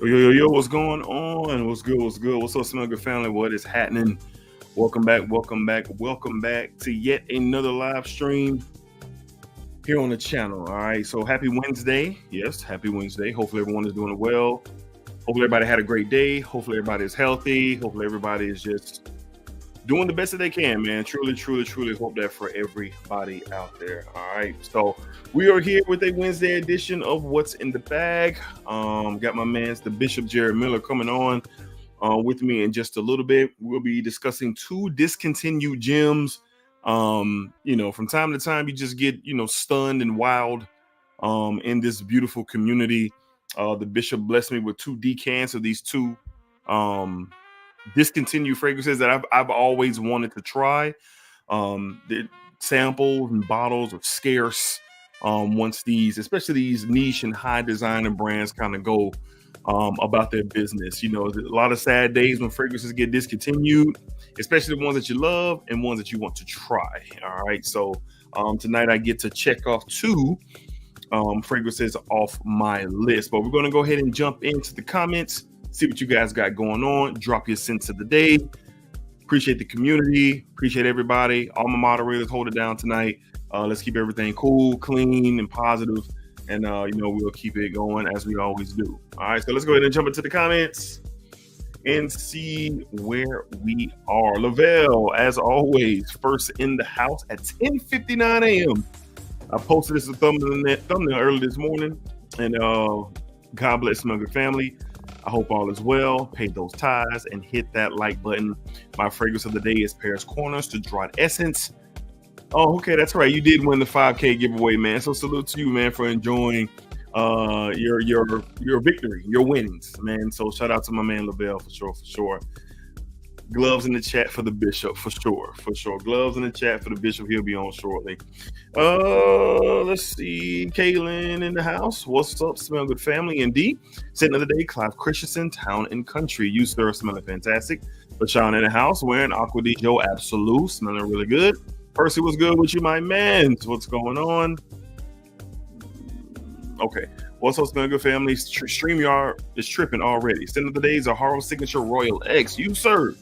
Yo, what's going on? What's good? What's up, Smell Good family? What is happening? Welcome back to yet another live stream here on the channel. All right, so happy Wednesday. Yes, happy Wednesday. Hopefully everyone is doing well. Hopefully everybody had a great day. Hopefully everybody is healthy. Hopefully everybody is just doing the best that they can, man. Truly hope that for everybody out there. All right, so we are here with a Wednesday edition of What's in the Bag. Got my man's the Bishop Jared Miller coming on with me in just a little bit. We'll be discussing 2 discontinued gems. From time to time you just get stunned and wild in this beautiful community. The Bishop blessed me with 2 decants of these 2 discontinued fragrances that I've always wanted to try. The samples and bottles are scarce once especially these niche and high designer brands kind of go about their business. There's a lot of sad days when fragrances get discontinued, especially the ones that you love and ones that you want to try. All right, so tonight I get to check off 2 fragrances off my list, but we're going to go ahead and jump into the comments, see what you guys got going on. Drop your sense of the day. Appreciate the community. Appreciate everybody. All my moderators hold it down tonight. Let's keep everything cool, clean, and positive. And, we'll keep it going as we always do. All right, so let's go ahead and jump into the comments and see where we are. Lavelle, as always, first in the house at 10:59 a.m. I posted this thumbnail early this morning. And God bless my good family. I hope all is well. Pay those ties and hit that like button. My fragrance of the day is Paris Corners to Dried Essence. Oh, okay, that's right. You did win the 5K giveaway, man. So salute to you, man, for enjoying your victory, your winnings, man. So shout out to my man Lavelle for sure. Gloves in the chat for the Bishop, for sure. Gloves in the chat for the Bishop. He'll be on shortly. Let's see. Kilian in the house. What's up, Smell Good family? And D, sitting of the day, Clive Christensen, Town and Country. You, sir, smelling fantastic. LaShawn in the house, wearing Aqua Di Joe Absolute, smelling really good. Percy, what's good with you, my man? What's going on? Okay. What's up, Smell Good family? StreamYard is tripping already. Send of the day is a Horror Signature Royal X. You, sir.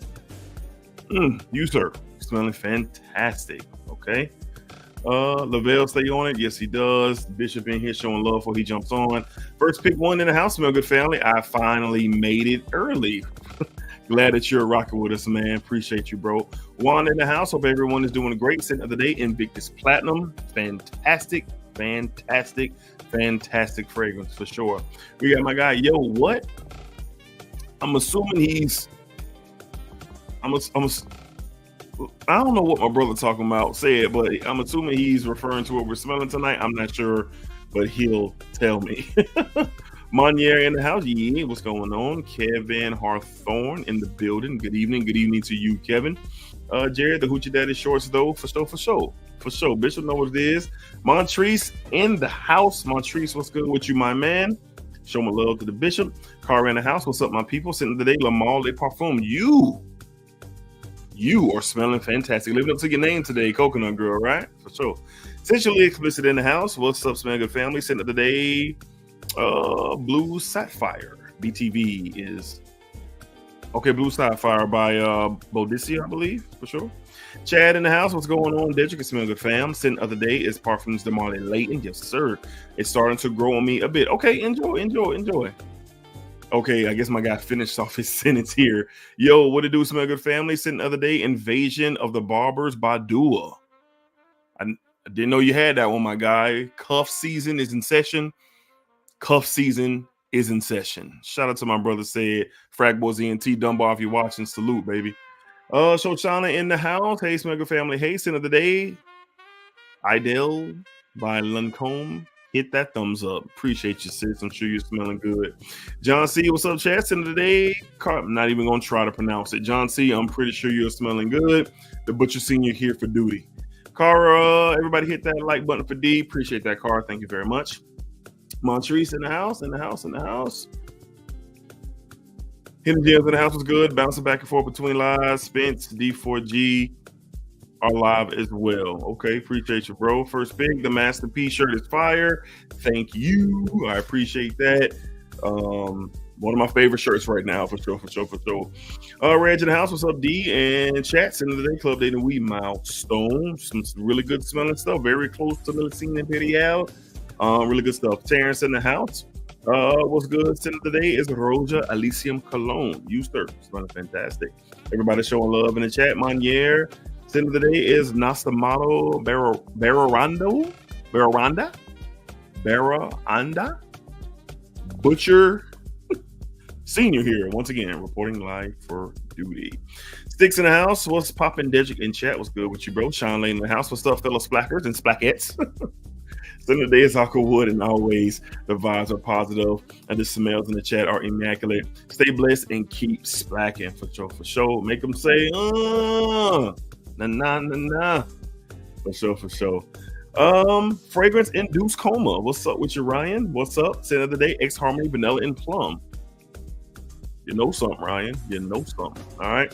You, sir. Smelling fantastic. Okay. Lavelle, stay on it. Yes, he does. Bishop in here showing love before he jumps on. First pick 1 in the house, Smell Good family. I finally made it early. Glad that you're rocking with us, man. Appreciate you, bro. Juan in the house. Hope everyone is doing a great. Scent of the day, Invictus Platinum. Fantastic fragrance for sure. We got my guy. Yo, what? I'm assuming he's. I don't know what my brother talking about said, but I'm assuming he's referring to what we're smelling tonight. I'm not sure, but he'll tell me. Monier in the house. Yeah, what's going on? Kevin Hawthorne in the building. Good evening to you, Kevin. Jared, the Hoochie Daddy shorts though, for sure. Bishop know what it is. Montrese in the house. Montrese, what's good with you, my man? Show my love to the Bishop. Car in the house. What's up, my people? Sitting today, Lamal de Parfum. You are smelling fantastic. Living up to your name today, Coconut Girl, right? For sure. Essentially explicit in the house. What's up, Smell Good family? Sitting today, Blue Sapphire. BTV is okay. Blue Sapphire by Bodicia, I believe, for sure. Chad in the house. What's going on? Dedrick, Smell Good fam. Sent other day is Parfums de Marley Layton. Yes, sir. It's starting to grow on me a bit. Okay, enjoy. Okay, I guess my guy finished off his sentence here. Yo, what it do, Smell Good family? Sent the other day, Invasion of the Barbers by Dua. I didn't know you had that one, my guy. Cuff season is in session. Shout out to my brother, said Frag Boys ENT Dunbar. If you're watching, salute, baby. Shoshana in the house. Hey, Smell Good family. Hey, sent of the day, Idel by Lancome. Hit that thumbs up. Appreciate you, sis. I'm sure you're smelling good. John C, what's up, chat? Send of the day. I'm not even going to try to pronounce it. John C, I'm pretty sure you're smelling good. The Butcher Senior here for duty. Cara, everybody hit that like button for D. Appreciate that, Cara. Thank you very much. Montrese in the house. Hidden Gems in the house was good. Bouncing back and forth between lives. Spence, D4G are live as well. Okay, appreciate you, bro. First pick, the Master P shirt is fire. Thank you. I appreciate that. One of my favorite shirts right now, for sure. Reg in the house, what's up, D? And chat, end of the day, Club Day and We Milestone. Some really good smelling stuff. Very close to Reminiscing and Video. Really good stuff. Terrence in the house. What's good? End of the day is Roja Elysium Cologne. You sir, smelling fantastic. Everybody showing love in the chat. Manier. End of the day is Nasamato Baranda. Butcher Senior here once again, reporting live for duty. Sticks in the house. What's poppin'? Dedrick in chat. What's good with you, bro? Sean Lane in the house. What's up, fellow splackers and splackettes? End of the day is Aquawood, and always the vibes are positive, and the smells in the chat are immaculate. Stay blessed and keep splacking, for sure. Make them say, nah. For sure. Fragrance induced coma. What's up with you, Ryan? What's up? End of the day, X Harmony Vanilla and Plum. You know something, Ryan. You know something. All right.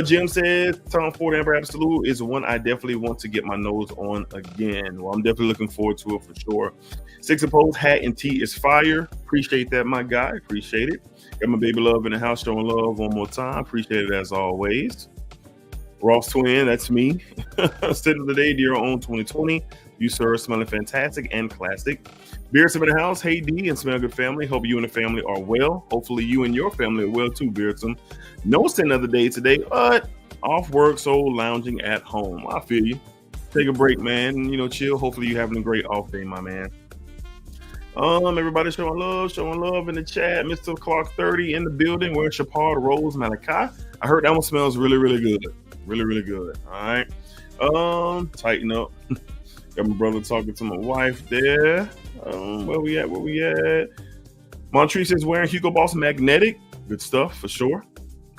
Jim says Tom Ford Amber Absolute is one I definitely want to get my nose on again. Well, I'm definitely looking forward to it for sure. Six Opposed hat and tee is fire. Appreciate that, my guy. Appreciate it. Got my baby love in the house showing love one more time. Appreciate it as always. Ross Twin, that's me. End of the day, dear own 2020. You sir, smelling fantastic and classic. Beardsome in the house. Hey D and Smell Good family. Hope you and the family are well. Hopefully you and your family are well too, Beardsome. No sin of the day today, but off work, so lounging at home. I feel you. Take a break, man. You know, chill. Hopefully you're having a great off day, my man. Everybody showing love in the chat. Mr. Clark 30 in the building wearing Chapard Rose Malachi. I heard that one smells really, really good. Really good. All right. Tighten up. Got my brother talking to my wife there. Where we at? Montrese is wearing Hugo Boss Magnetic. Good stuff for sure.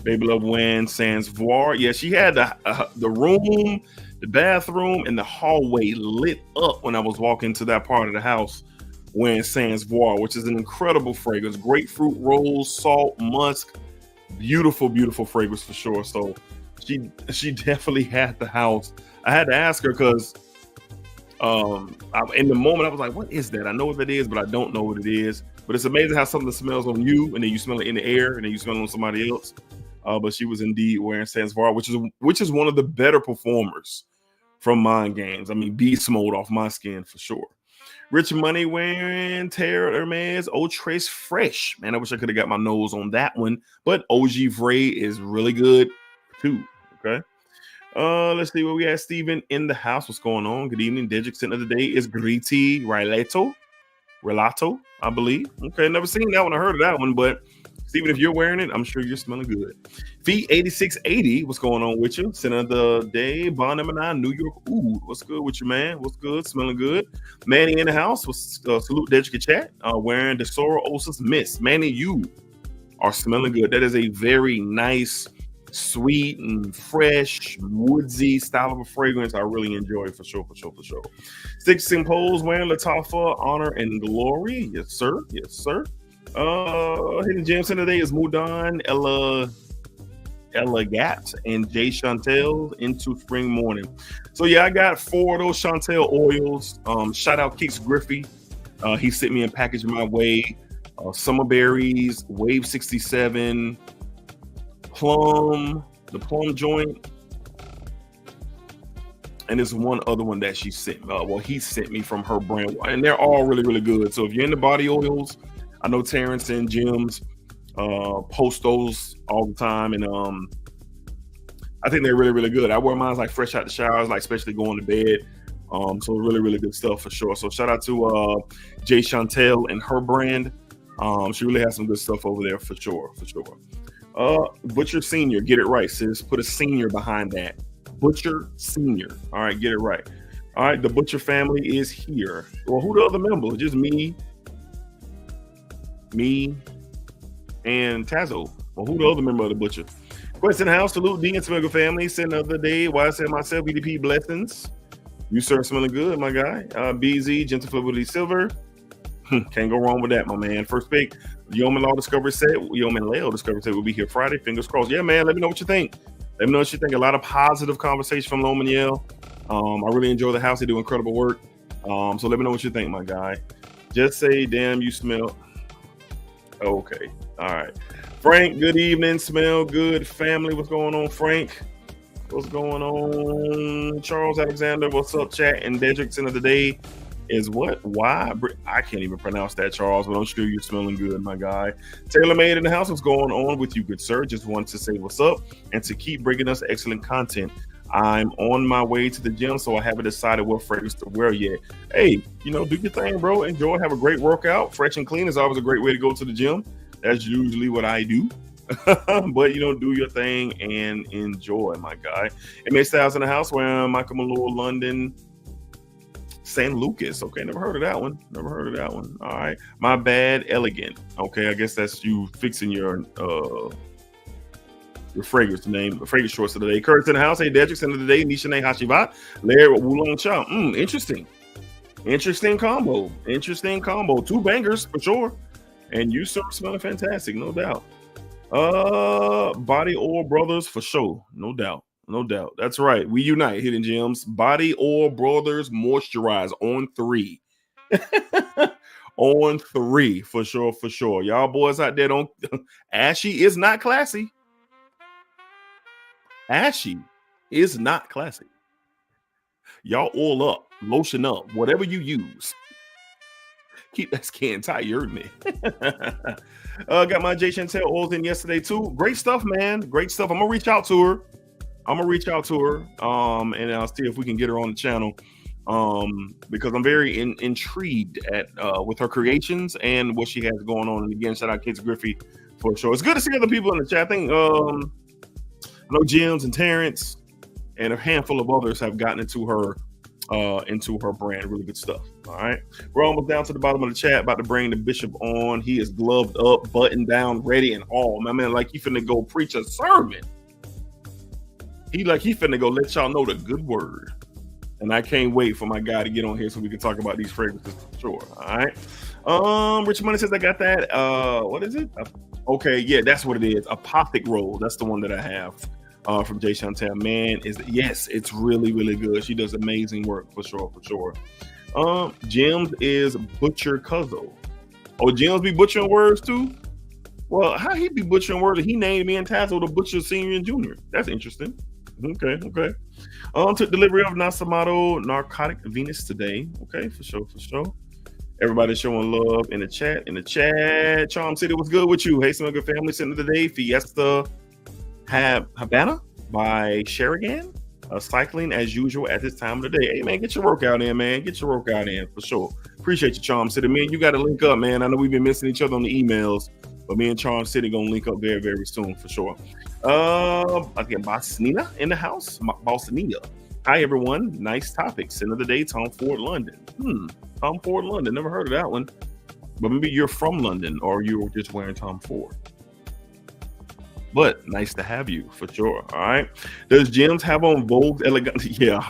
Baby Love Wen Sans Voir. Yeah, she had the room, the bathroom, and the hallway lit up when I was walking to that part of the house wearing Sans Voir, which is an incredible fragrance. Grapefruit, rose, salt, musk. Beautiful fragrance for sure. So she definitely had the house. I had to ask her because in the moment I was like, what is that? I know what it is, but I don't know what it is. But it's amazing how something smells on you and then you smell it in the air and then you smell it on somebody else. But she was indeed wearing Sans Voir, which is one of the better performers from Mind Games. I mean, beast mode off my skin for sure. Rich Money wearing Terra Hermes Eau Trace Fresh. Man, I wish I could have got my nose on that one. But OG Vray is really good too. Okay. Let's see where we at. Steven in the house. What's going on? Good evening. Dedrick of the day is Griti Relato, I believe. Okay, never seen that one. I heard of that one, but Steven, if you're wearing it, I'm sure you're smelling good. Feet 8680. What's going on with you? Center of the day. Bond M9, New York. Ooh, what's good with you, man? What's good? Smelling good. Manny in the house. Salute Dedrick chat. Wearing the Sora Osis Mist. Manny, you are smelling good. That is a very nice, sweet and fresh, woodsy style of a fragrance. I really enjoy it for sure. Six Impose wearing Latafa Honor and Glory. Yes, sir. Hidden Gems today is Mudan, Ella Gat, and Jay Chantel into Spring Morning. So yeah, I got 4 of those Chantel oils. Shout out Kicks Griffey. He sent me a package my way. Summer Berries, Wave 67, Plum, the Plum joint, and there's one other one that she sent. He sent me from her brand, and they're all really, really good. So if you're into body oils, I know Terrence and Jim's post those all the time, and I think they're really, really good. I wear mine like fresh out the showers, like especially going to bed. So really, really good stuff for sure. So shout out to Jay Chantel and her brand. She really has some good stuff over there for sure. Butcher Senior, get it right, sis. Put a senior behind that. Butcher Senior. All right, get it right. All right, the Butcher family is here. Well, who the other members? Just me, and Tazo. Well, who the other member of the Butcher? Quest in the house. Salute D and Smegger family. Send another day. Why I said myself, BDP blessings. You sir smelling good, my guy. BZ, Gentle Fluidity Silver. Can't go wrong with that, my man. First pick, Yeoman Law Discovery Set. Yeoman Leo Discovery Set will be here Friday. Fingers crossed. Yeah, man. Let me know what you think. Let me know what you think. A lot of positive conversation from Loman Yale. I really enjoy the house. They do incredible work. So let me know what you think, my guy. Just say, damn, you smell. Okay. All right. Frank, good evening. Smell good, family. What's going on, Frank? What's going on? Charles Alexander, what's up, chat? And Dedrick's of the day is what? Why? I can't even pronounce that, Charles, but I'm sure you're smelling good, my guy. Taylor Made in the house, what's going on with you, good sir? Just wanted to say what's up and to keep bringing us excellent content. I'm on my way to the gym, so I haven't decided what fragrance to wear yet. Hey, you know, do your thing, bro. Enjoy, have a great workout. Fresh and clean is always a great way to go to the gym. That's usually what I do. But you know, do your thing and enjoy, my guy. MA Styles in the house, where Michael Malloy, London, St. Lucas. Okay, never heard of that one. Never heard of that one. All right, my bad, elegant. Okay, I guess that's you fixing your fragrance name, the fragrance shorts of the day. Kurt's in the house. Hey, Dedrick, end of the day. Nishane Hashivat, Laird with Wulong Cha. Interesting combo. Interesting combo. Two bangers for sure. And you, sir, smelling fantastic, no doubt. Body Oil Brothers for sure, no doubt. That's right. We unite, Hidden Gems. Body Oil Brothers Moisturize on 3. On 3 for sure. Y'all boys out there don't. Ashy is not classy. Ashy is not classy. Y'all oil up, lotion up, whatever you use. Keep that skin tight, you heard me. Got my J Chantel oils in yesterday too. Great stuff, man. Great stuff. I'm gonna reach out to her. And I'll see if we can get her on the channel. Because I'm very intrigued at with her creations and what she has going on. And again, shout out Kids Griffey for sure. It's good to see other people in the chat. I think I know Jims and Terrence and a handful of others have gotten into her brand. Really good stuff. All right, we're almost down to the bottom of the chat. About to bring the bishop on. He is gloved up, buttoned down, ready and all. My man, like he finna go preach a sermon. He finna go let y'all know the good word. And I can't wait for my guy to get on here so we can talk about these fragrances for sure. All right. Rich Money says I got that. What is it? Okay, yeah, that's what it is. Apothic roll. That's the one that I have. From J Chantel, man, yes, it's really, really good. She does amazing work for sure. Jims is Butcher Cuzzo. Oh, Jims be butchering words too? Well, how he be butchering words? He named me and Tazzle the Butcher Senior and Junior. That's interesting. Okay. Took delivery of Nasamato Narcotic Venus today. Okay, for sure. Everybody showing love in the chat. Charm City, what's good with you? Hey, some good family. Send of the day, Fiesta Habana by Sherigan. Cycling as usual at this time of the day. Hey man, get your workout in, man. Get your workout in for sure. Appreciate you, Charm City. Man, you got to link up, man. I know we've been missing each other on the emails, but me and Charm City gonna link up very, very soon for sure. Again, Bosnina in the house. Bosnina. Hi everyone. Nice topics. End of the day, Tom Ford London. Tom Ford London. Never heard of that one. But maybe you're from London or you were just wearing Tom Ford. But nice to have you for sure. All right. Does Jims have on Vogue Elegante? Yeah.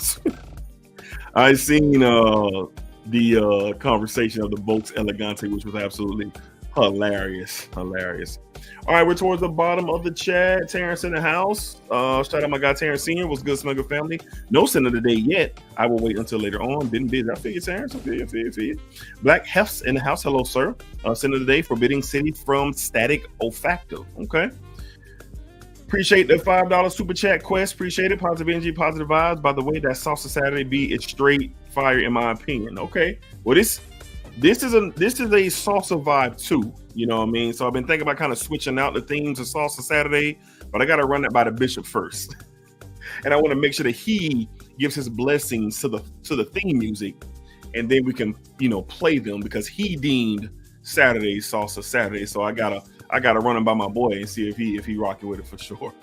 I seen the conversation of the Vogue Elegante, which was absolutely hilarious. All right, we're towards the bottom of the chat. Terrence in the house. Shout out my guy Terrence Senior. What's good, Smuggle family? No sin of the day yet. I will wait until later on. Been busy. I feel you, Terrence. I feel you. Black Hefts in the house. Hello, sir. Sin of the day. Forbidding City from Static Olfactive. Okay. Appreciate the $5 super chat quest. Appreciate it. Positive energy, positive vibes. By the way, that Salsa Saturday beat is straight fire in my opinion. Okay. Well, this is a salsa vibe too. You know what I mean? So I've been thinking about kind of switching out the themes of Salsa Saturday, but I got to run it by the bishop first, and I want to make sure that he gives his blessings to the theme music, and then we can play them because he deemed Saturday Salsa Saturday. So I gotta run it by my boy and see if he rocking with it for sure.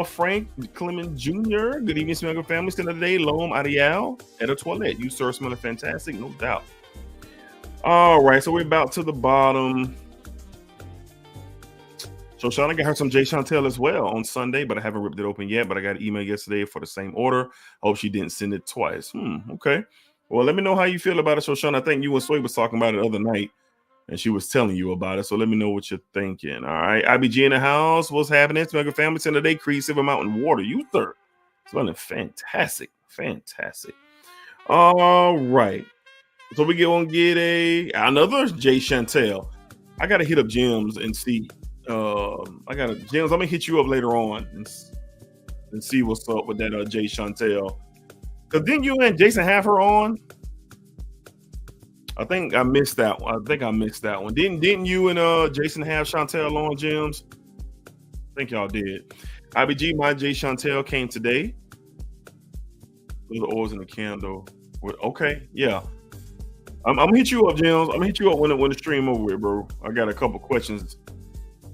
Frank Clement Jr. Good evening, Smuggle family. Still today, Lom Ariel at a toilet. You sir smelling fantastic, no doubt. All right, so we're about to the bottom. So Shauna got her some J Chantel as well on Sunday, but I haven't ripped it open yet. But I got an email yesterday for the same order. Hope she didn't send it twice. Okay. Well, let me know how you feel about it, Shoshana. I think you and Sway was talking about it the other night, and she was telling you about it. So let me know what you're thinking. All right. IBG in the house. What's happening? Smuggle family. Send today. Creed Silver Mountain Water. You sir. Smelling fantastic. All right. So we gonna get another J Chantel. I gotta hit up Gems and see. I gotta Gems. I'm gonna hit you up later on and see what's up with that Jay Chantel. Cause didn't you and Jason have her on? I think I missed that one. Didn't you and Jason have Chantel on, Gems? I think y'all did. IBG, my Jay Chantel came today. The oils in the candle. Okay, yeah. I'm gonna hit you up, Gems. I'm gonna hit you up when the stream over with, bro. I got a couple questions.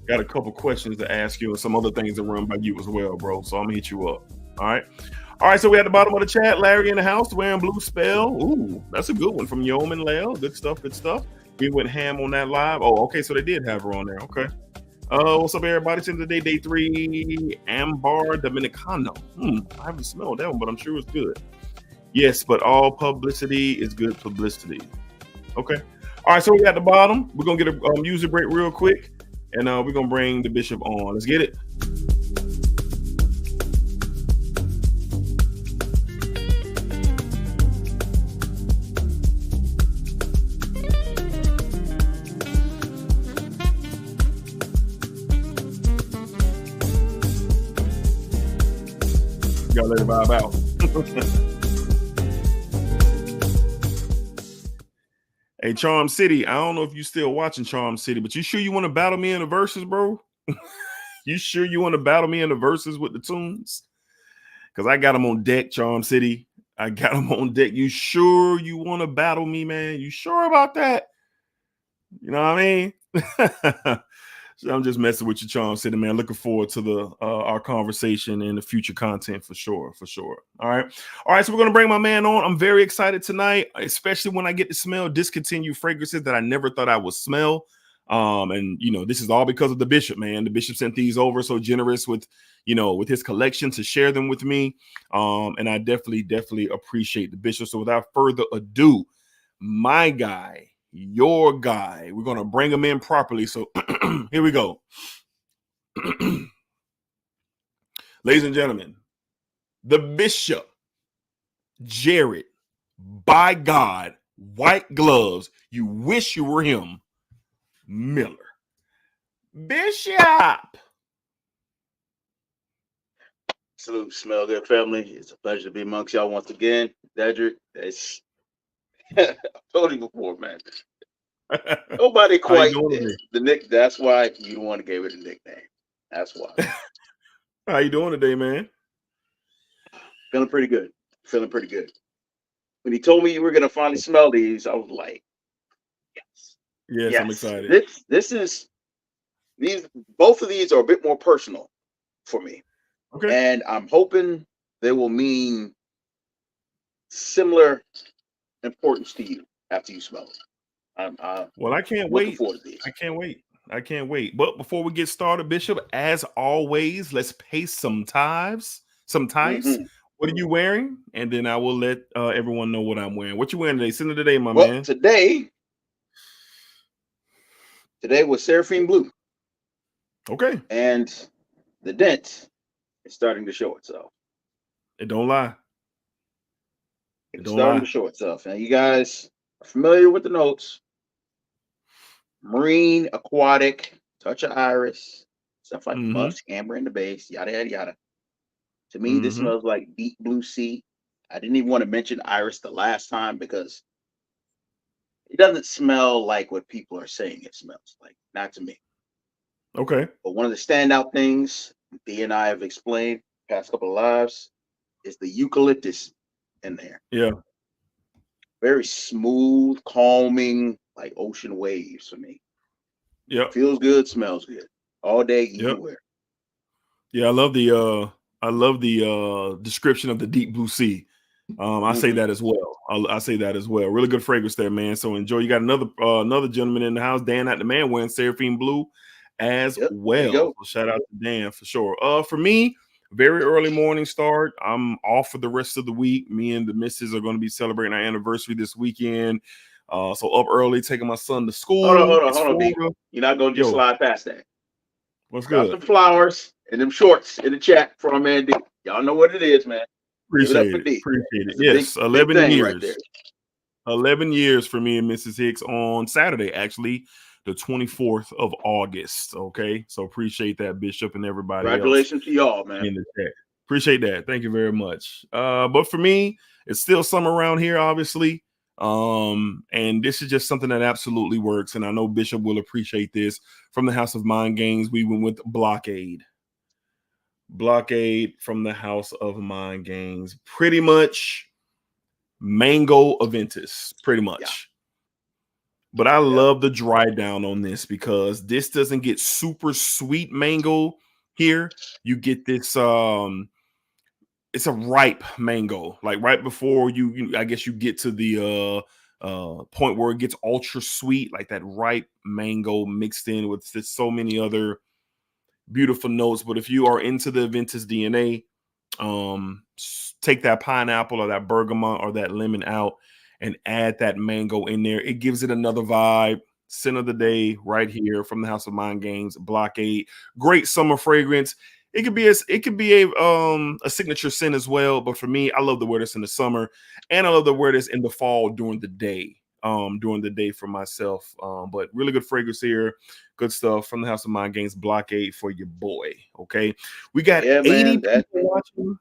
To ask you and some other things to run by you as well, bro. So I'm gonna hit you up. All right. So we at the bottom of the chat. Larry in the house wearing blue spell. Ooh, that's a good one from Yeoman Lel. Good stuff. We went ham on that live. Oh, okay. So they did have her on there. Okay. What's up, everybody? Since today, day 3, Ambar Dominicano. I haven't smelled that one, but I'm sure it's good. Yes, but all publicity is good publicity. Okay. All right, so we at the bottom. We're going to get a music break real quick, and we're going to bring the bishop on. Let's get it. Y'all let it vibe out. Hey, Charm City, I don't know if you still watching Charm City, but you sure you want to battle me in the verses, bro? You sure you want to battle me in the verses with the tunes? Because I got them on deck, Charm City. I got them on deck. You sure you want to battle me, man? You sure about that? You know what I mean? So I'm just messing with you, Charm City, man. Looking forward to the our conversation and the future content for sure. All right. So we're gonna bring my man on. I'm very excited tonight, especially when I get to smell discontinued fragrances that I never thought I would smell. And this is all because of the bishop, man. The bishop sent these over, so generous with his collection to share them with me. And I definitely appreciate the bishop. So without further ado, my guy, your guy, we're gonna bring him in properly. So here we go. Ladies and gentlemen, the bishop, Jared, by God, white gloves, you wish you were him, Miller. Bishop. Salute, smell good, family. It's a pleasure to be amongst y'all once again. Dedrick, I told you before, man. Nobody quite the nick. That's why you don't want to give it a nickname. That's why. How you doing today, man? Feeling pretty good. When he told me you were gonna finally smell these, I was like, yes. I'm excited. Both of these are a bit more personal for me. Okay. And I'm hoping they will mean similar importance to you after you smell it. Well, I can't wait. I can't wait. But before we get started, Bishop, as always, let's pay some tithes. Mm-hmm. What are you wearing? And then I will let everyone know what I'm wearing. What you wearing today? Send it today, my man. Today was Seraphine Blue. Okay. And the dent is starting to show itself. It don't lie. It's starting to show itself. Now, you guys are familiar with the notes. Marine, aquatic, touch of iris, stuff like musk, amber in the base, yada, yada, yada. To me, this smells like deep blue sea. I didn't even want to mention iris the last time because it doesn't smell like what people are saying it smells like. Not to me. Okay. But one of the standout things Dee and I have explained past couple of lives is the eucalyptus in there. Yeah. Very smooth, calming, like ocean waves for me. Yeah. Feels good, smells good. All day, anywhere. Yeah, I love the description of the deep blue sea. I say that as well. I say that as well. Really good fragrance there, man. So enjoy. You got another gentleman in the house, Dan at the man, wearing Seraphine Blue as well. So shout out to Dan for sure. For me, very early morning start. I'm off for the rest of the week. Me and the missus are going to be celebrating our anniversary this weekend. So up early, taking my son to school. Hold on, D. You're not going to just slide past that. What's good? Got some flowers and them shorts in the chat for our man D. Y'all know what it is, man. Appreciate it. Yes, 11 years. Right 11 years for me and Mrs. Hicks on Saturday, actually. the 24th of August. Okay, so appreciate that, Bishop, and everybody else. Congratulations to y'all, man. In the chat. Appreciate that. Thank you very much. But for me, it's still summer around here, obviously. And this is just something that absolutely works. And I know Bishop will appreciate this. From the House of Mind Games, we went with Blockade. Blockade from the House of Mind Games. Pretty much Mango Aventus. Pretty much. Yeah. But I love the dry down on this because this doesn't get super sweet mango here. You get this it's a ripe mango, like right before you I guess you get to the point where it gets ultra sweet, like that ripe mango mixed in with so many other beautiful notes. But if you are into the Aventus DNA, take that pineapple or that bergamot or that lemon out and add that mango in there. It gives it another vibe. Scent of the day right here from the House of Mind Games, Blockade. Great summer fragrance. It could be a signature scent as well, but for me, I love to wear this in the summer, and I love to wear this in the fall during the day. For myself. But really good fragrance here. Good stuff from the House of Mind Games, Blockade for your boy. Okay, we got 80 people watching.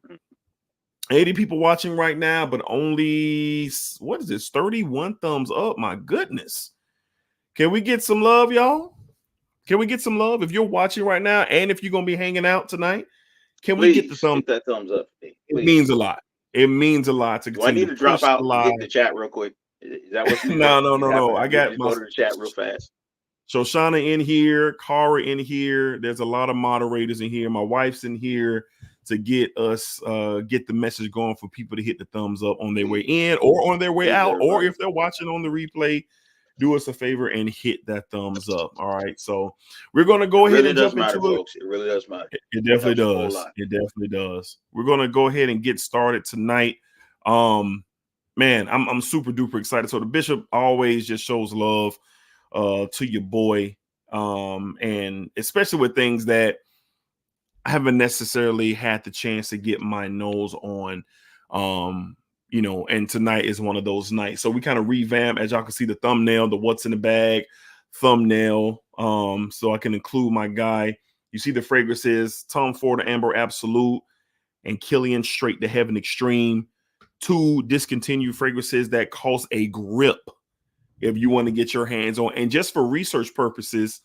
80 people watching right now, but only, what is this, 31 thumbs up? My goodness. Can we get some love, y'all? Can we get some love? If you're watching right now, and if you're going to be hanging out tonight, can we get the that thumbs up? Please. It means a lot. It means a lot to continue. Do I need to drop out and get the chat real quick? Is that what you No. I got go to the chat real fast. Shoshana in here, Kara in here. There's a lot of moderators in here. My wife's in here to get us get the message going for people to hit the thumbs up on their way in or on their way out, or if they're watching on the replay, do us a favor and hit that thumbs up. All right, so we're gonna go ahead and jump into it. It really does matter. It definitely does. It definitely does. We're gonna go ahead and get started tonight. Man, I'm super duper excited. So the Bishop always just shows love to your boy, and especially with things that I haven't necessarily had the chance to get my nose on. And tonight is one of those nights. So we kind of revamp, as y'all can see the thumbnail, the what's in the bag thumbnail. So I can include my guy. You see the fragrances, Tom Ford Amber Absolute and Killian Straight to Heaven Extreme. 2 discontinued fragrances that cost a grip if you want to get your hands on. And just for research purposes,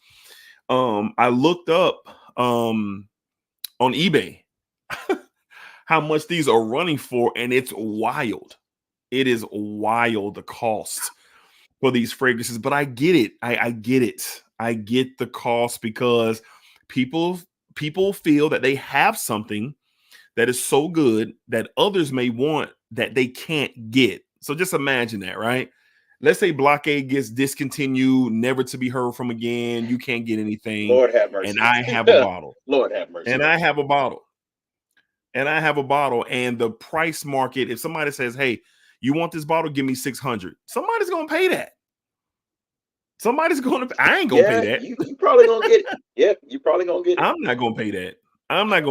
I looked up on eBay how much these are running for, and it's wild. It is wild, the cost for these fragrances. But I get it. I get it. I get the cost because people feel that they have something that is so good that others may want that they can't get. So just imagine that, right? Let's say Blockade gets discontinued, never to be heard from again. You can't get anything. Lord have mercy. And I have a bottle. Lord have mercy. And I have a bottle. And the price market, if somebody says, hey, you want this bottle? Give me 600. Somebody's going to pay that. I ain't going to pay that. You probably going to get it. Yeah, you probably going to get it. I'm not going to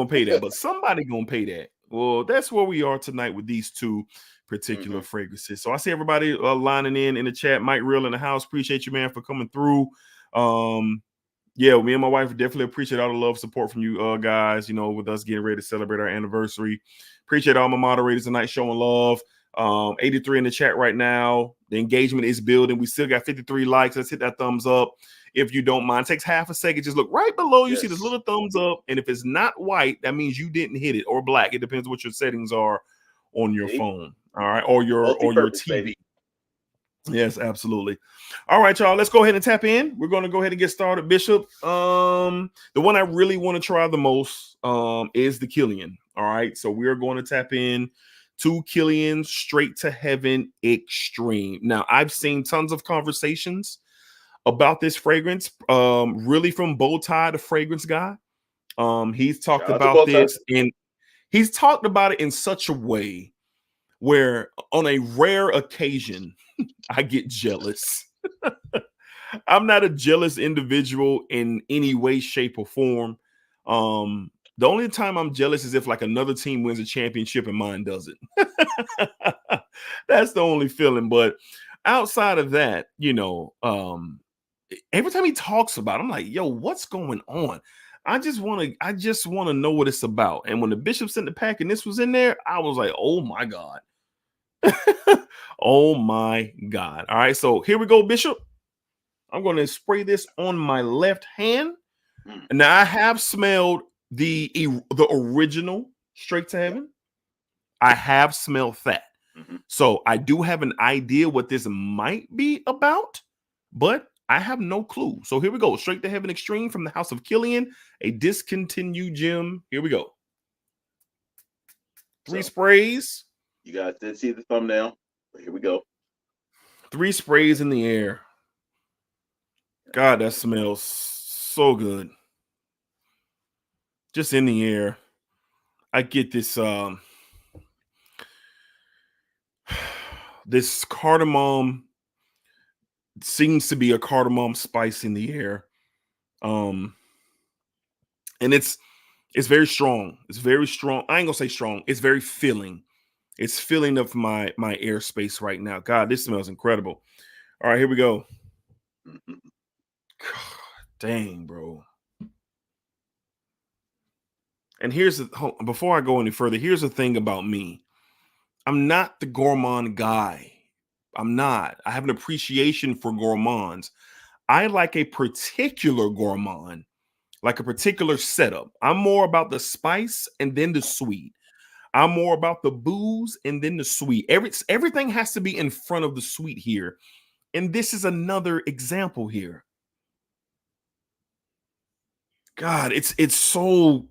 pay that. But somebody going to pay that. Well, that's where we are tonight with these 2 particular fragrances. So I see everybody lining in the chat. Mike Real in the house. Appreciate you, man, for coming through. Yeah, me and my wife definitely appreciate all the love, support from you guys, with us getting ready to celebrate our anniversary. Appreciate all my moderators tonight showing love. 83 in the chat right now. The engagement is building. We still got 53 likes. Let's hit that thumbs up if you don't mind. It takes half a second. Just look right below. You see this little thumbs up. And if it's not white, that means you didn't hit it, or black. It depends what your settings are on your phone. All right. Or your TV. Baby. Yes, absolutely. All right, y'all. Let's go ahead and tap in. We're going to go ahead and get started. Bishop. The one I really want to try the most is the Killian. All right. So we are going to tap in to Killian Straight to Heaven Extreme. Now, I've seen tons of conversations about this fragrance, really from Bowtie, the fragrance guy. He's talked about this, and he's talked about it in such a way where on a rare occasion, I get jealous. I'm not a jealous individual in any way, shape, or form. The only time I'm jealous is if like another team wins a championship and mine doesn't. That's the only feeling. But outside of that, every time he talks about it, I'm like, yo, what's going on? I just want to know what it's about. And when the Bishop sent the pack and this was in there, I was like, oh my God. Oh my God. All right. So here we go, Bishop. I'm going to spray this on my left hand. And now I have smelled the original Straight to Heaven. I have smelled that. So I do have an idea what this might be about, but I have no clue. So here we go. Straight to Heaven Extreme from the House of Killian, a discontinued gem. Here we go. Three sprays. You guys did see the thumbnail. But here we go. 3 sprays in the air. God, that smells so good. Just in the air. I get this this cardamom, seems to be a cardamom spice in the air. And it's very strong. It's very strong. I ain't gonna say strong. It's very filling. It's filling up my airspace right now. God, this smells incredible. All right, here we go. God, dang, bro. And here's before I go any further, here's the thing about me. I'm not the gourmand guy. I'm not. I have an appreciation for gourmands. I like a particular gourmand, like a particular setup. I'm more about the spice and then the sweet. I'm more about the booze and then the sweet. Everything has to be in front of the sweet here. And this is another example here. God, it's so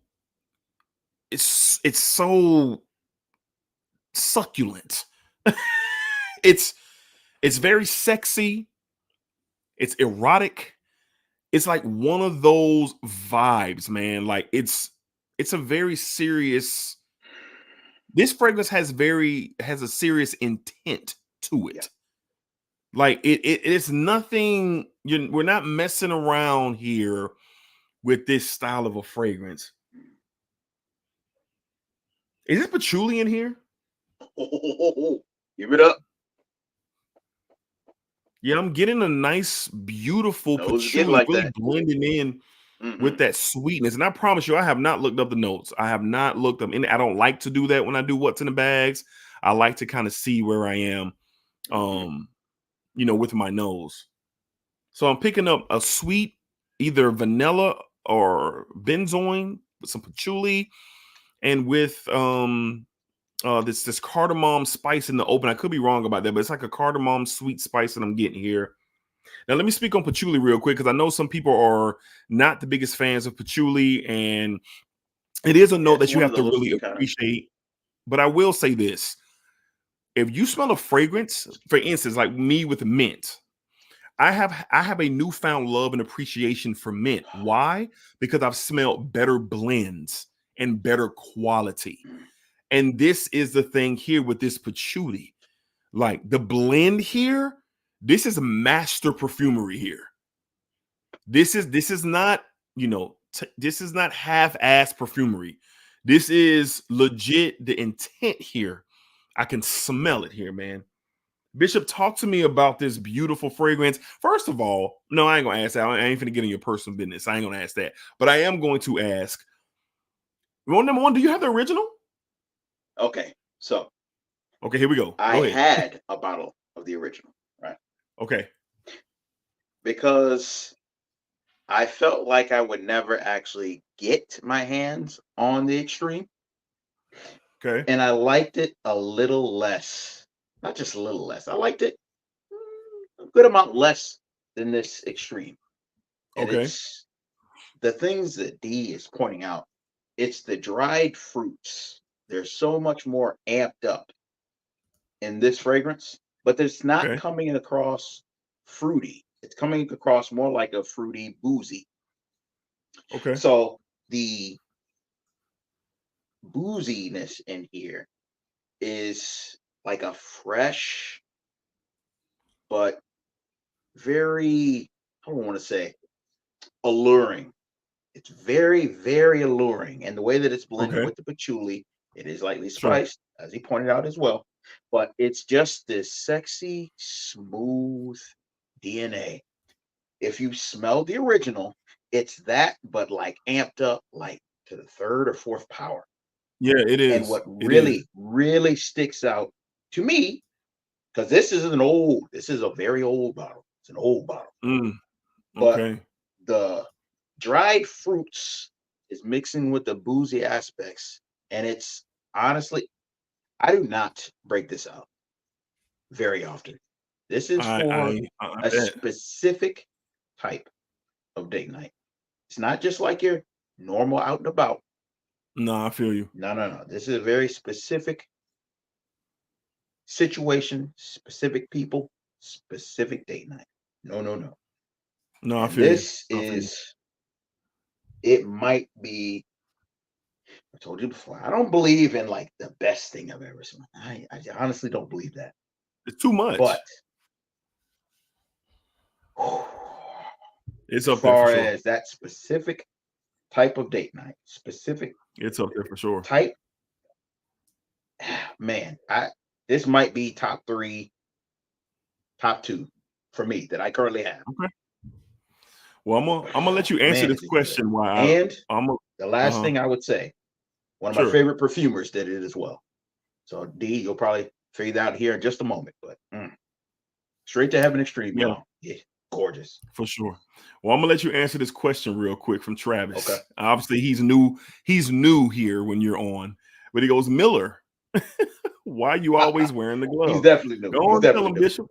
succulent. It's very sexy. It's erotic. It's like one of those vibes, man. Like it's a very serious. This fragrance has a serious intent to it. Yeah. Like it's nothing. We're not messing around here with this style of a fragrance. Is it patchouli in here? Give it up. Yeah, I'm getting a nice, beautiful patchouli like really blending in with that sweetness. And I promise you, I have not looked up the notes. I have not looked them in. I don't like to do that when I do what's in the bags. I like to kind of see where I am, with my nose. So I'm picking up a sweet, either vanilla or benzoin with some patchouli, and with this cardamom spice in the open. I could be wrong about that, but it's like a cardamom sweet spice that I'm getting here. Now, let me speak on patchouli real quick, because I know some people are not the biggest fans of patchouli, and it is a note that you have to really appreciate. But I will say this. If you smell a fragrance, for instance, like me with mint, I have a newfound love and appreciation for mint. Why? Because I've smelled better blends and better quality. And this is the thing here with this patchouli. Like the blend here, this is master perfumery here. This is not, this is not half-ass perfumery. This is legit the intent here. I can smell it here, man. Bishop, talk to me about this beautiful fragrance. First of all, no, I ain't gonna ask that. I ain't finna get in your personal business. I ain't gonna ask that. But I am going to ask, number one, do you have the original? Okay, so. Okay, here we go. I had a bottle of the original, right? Okay. Because I felt like I would never actually get my hands on the extreme. Okay. And I liked it a little less. Not just a little less. I liked it a good amount less than this extreme. And it's the things that D is pointing out. It's the dried fruits. They're so much more amped up in this fragrance, but it's not coming across fruity. It's coming across more like a fruity boozy. Okay. So the booziness in here is like a fresh, but very, I don't want to say alluring. It's very, very alluring. And the way that it's blended with the patchouli, it is lightly spiced, as he pointed out as well. But it's just this sexy, smooth DNA. if you smell the original, it's that, but like amped up, like to the third or fourth power. Yeah, it is. And what really sticks out to me, because this is a very old bottle. It's an old bottle. But Okay. the dried fruits is mixing with the boozy aspects. And it's honestly, I do not break this out very often. This is for a specific type of date night. It's not just like your normal out and about. No, I feel you. No. This is a very specific situation, specific people, specific date night. No. No, I feel this is, it might be, I told you before, I don't believe in like the best thing I've ever smelled. I honestly don't believe that. It's too much. But it's up there for sure. As far as that specific type of date night, it's up there for sure. Type, man, this might be top 3, top 2 for me that I currently have. Okay. Well, I'm gonna let you answer this question. The last thing I would say, one of my favorite perfumers did it as well. So D, you'll probably figure that out here in just a moment. But Straight to Heaven Extreme, y'all. Yeah, gorgeous. For sure. Well, I'm gonna let you answer this question real quick from Travis. Okay. Obviously, he's new here when you're on, but he goes, Miller, why are you always wearing the glove? He's definitely new. Go on, tell him, Bishop.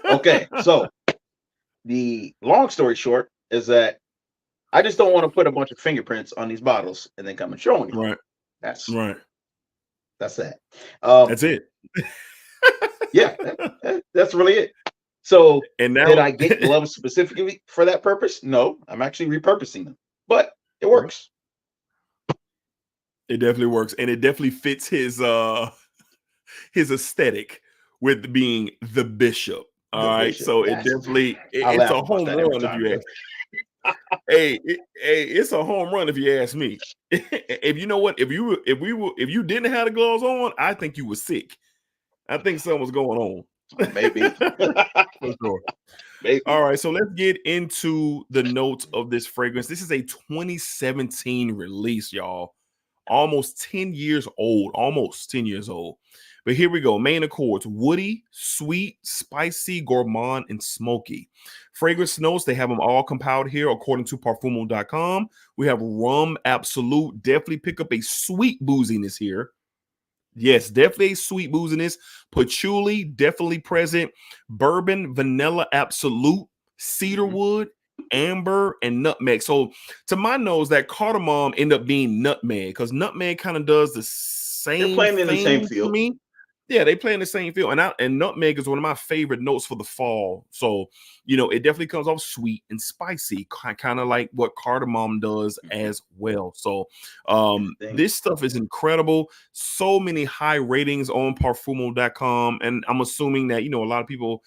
Okay, so the long story short is that I just don't want to put a bunch of fingerprints on these bottles and then come and show you. Right. That's right. That's that. That's it. Yeah, that's really it. So, and now, did I get gloves specifically for that purpose? No, I'm actually repurposing them, but it works. It definitely works, and it definitely fits his aesthetic with being the bishop. All right, so it definitely it's a home run if you ask. Hey, it's a home run if you ask me. If you know what, if you didn't have the gloves on, I think you were sick. I think something was going on. Maybe. For sure. Maybe. All right, so let's get into the notes of this fragrance. This is a 2017 release, y'all. Almost 10 years old. But here we go. Main accords: woody, sweet, spicy, gourmand, and smoky. Fragrance notes, they have them all compiled here according to Parfumo.com. We have rum absolute. Definitely pick up a sweet booziness here. Yes, definitely a sweet booziness. Patchouli, definitely present. Bourbon, vanilla absolute, cedarwood, amber, and nutmeg. So to my nose, that cardamom end up being nutmeg because nutmeg kind of does the same thing in the same field. To me. Yeah, they play in the same field. And nutmeg is one of my favorite notes for the fall. So, it definitely comes off sweet and spicy, kind of like what cardamom does as well. So this stuff is incredible. So many high ratings on Parfumo.com. And I'm assuming that, a lot of people,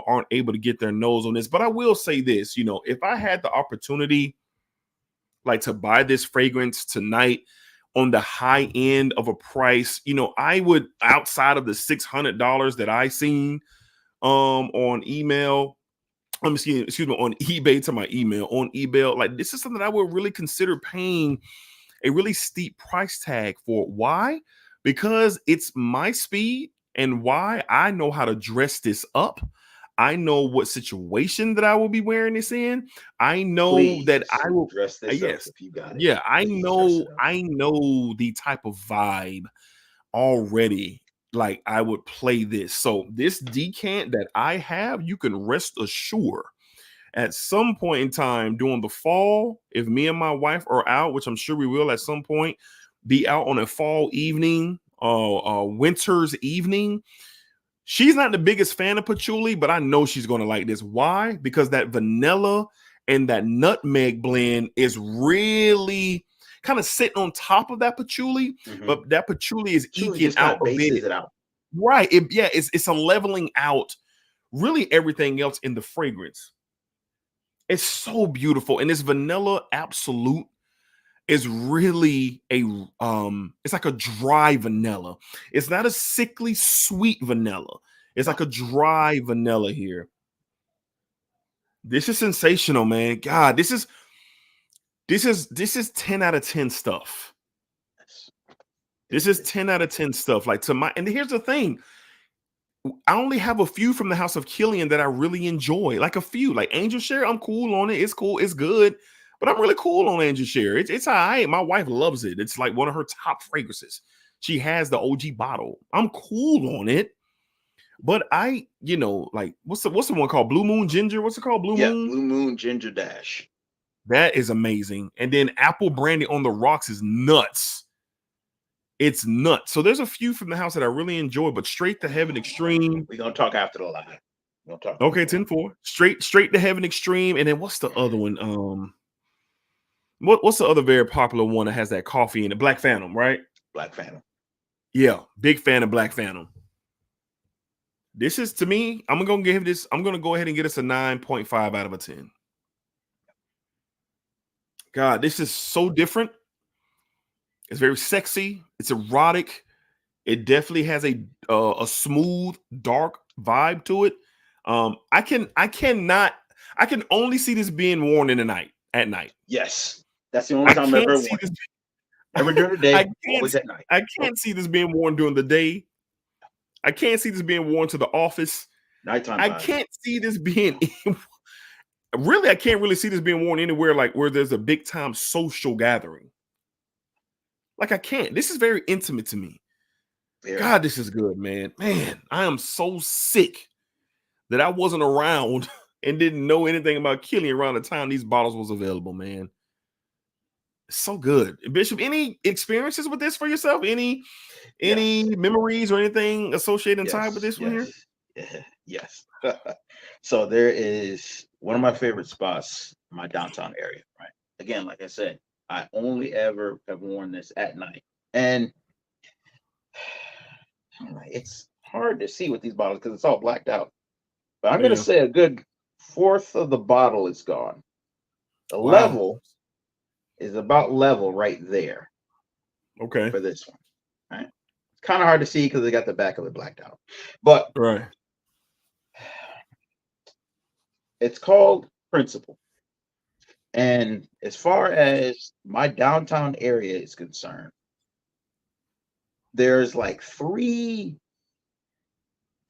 aren't able to get their nose on this. But I will say this, if I had the opportunity to buy this fragrance tonight, on the high end of a price, I would, outside of the $600 that I seen on email, excuse me, on eBay to my email, on eBay, this is something I would really consider paying a really steep price tag for. Why? Because it's my speed, and why? I know how to dress this up. I know what situation that I will be wearing this in. I know that I will dress this up if you got it. Yeah, I know the type of vibe already. I would play this. So this decant that I have, you can rest assured at some point in time during the fall, if me and my wife are out, which I'm sure we will at some point, be out on a fall evening, winter's evening. She's not the biggest fan of patchouli, but I know she's going to like this. Why? Because that vanilla and that nutmeg blend is really kind of sitting on top of that patchouli, but that patchouli is eking out a bit. Right. It's a leveling out really everything else in the fragrance. It's so beautiful. And this vanilla absolute is really it's like a dry vanilla. It's not a sickly sweet vanilla. It's like a dry vanilla here. This is sensational, man. God, this is 10 out of 10 stuff. This is 10 out of 10 stuff. Like, and here's the thing. I only have a few from the house of Killian that I really enjoy. Like a few. Like Angel Share, I'm cool on it. It's cool. It's good. But I'm really cool on Angel Share. It's all right. My wife loves it. It's like one of her top fragrances. She has the OG bottle. I'm cool on it. But like what's the one called? Blue Moon Ginger? What's it called? Blue Moon? Blue Moon Ginger Dash. That is amazing. And then Apple Brandy on the Rocks is nuts. It's nuts. So there's a few from the house that I really enjoy, but Straight to Heaven Extreme. We're gonna talk after the live. Okay, 10-4. Straight to Heaven Extreme. And then what's the other one? What's the other very popular one that has that coffee in it? Black Phantom, right? Black Phantom. Yeah, big fan of Black Phantom. This is, to me, I'm gonna go ahead and get us a 9.5 out of a 10. God, this is so different. It's very sexy. It's erotic. It definitely has a smooth, dark vibe to it. I can only see this being worn at night. Yes, that's the only time I've ever worn. Ever during the day, always at night. I can't see this being worn during the day. I can't see this being worn to the office. Nighttime. I can't see this being. Really, I can't really see this being worn anywhere like where there's a big time social gathering. Like I can't. This is very intimate to me. Very. God, this is good, man. Man, I am so sick that I wasn't around and didn't know anything about Killian around the time these bottles was available, man. It's so good. Bishop, any experiences with this for yourself? Any memories or anything associated tied with this one here? Yes. So there is one of my favorite spots in my downtown area, right? Again, like I said, I only ever have worn this at night. And it's hard to see with these bottles because it's all blacked out. But I'm going to say a good fourth of the bottle is gone. The level is about level right there. Okay. For this one. Right. It's kind of hard to see because they got the back of it blacked out. But it's called Principle. And as far as my downtown area is concerned, there's like 3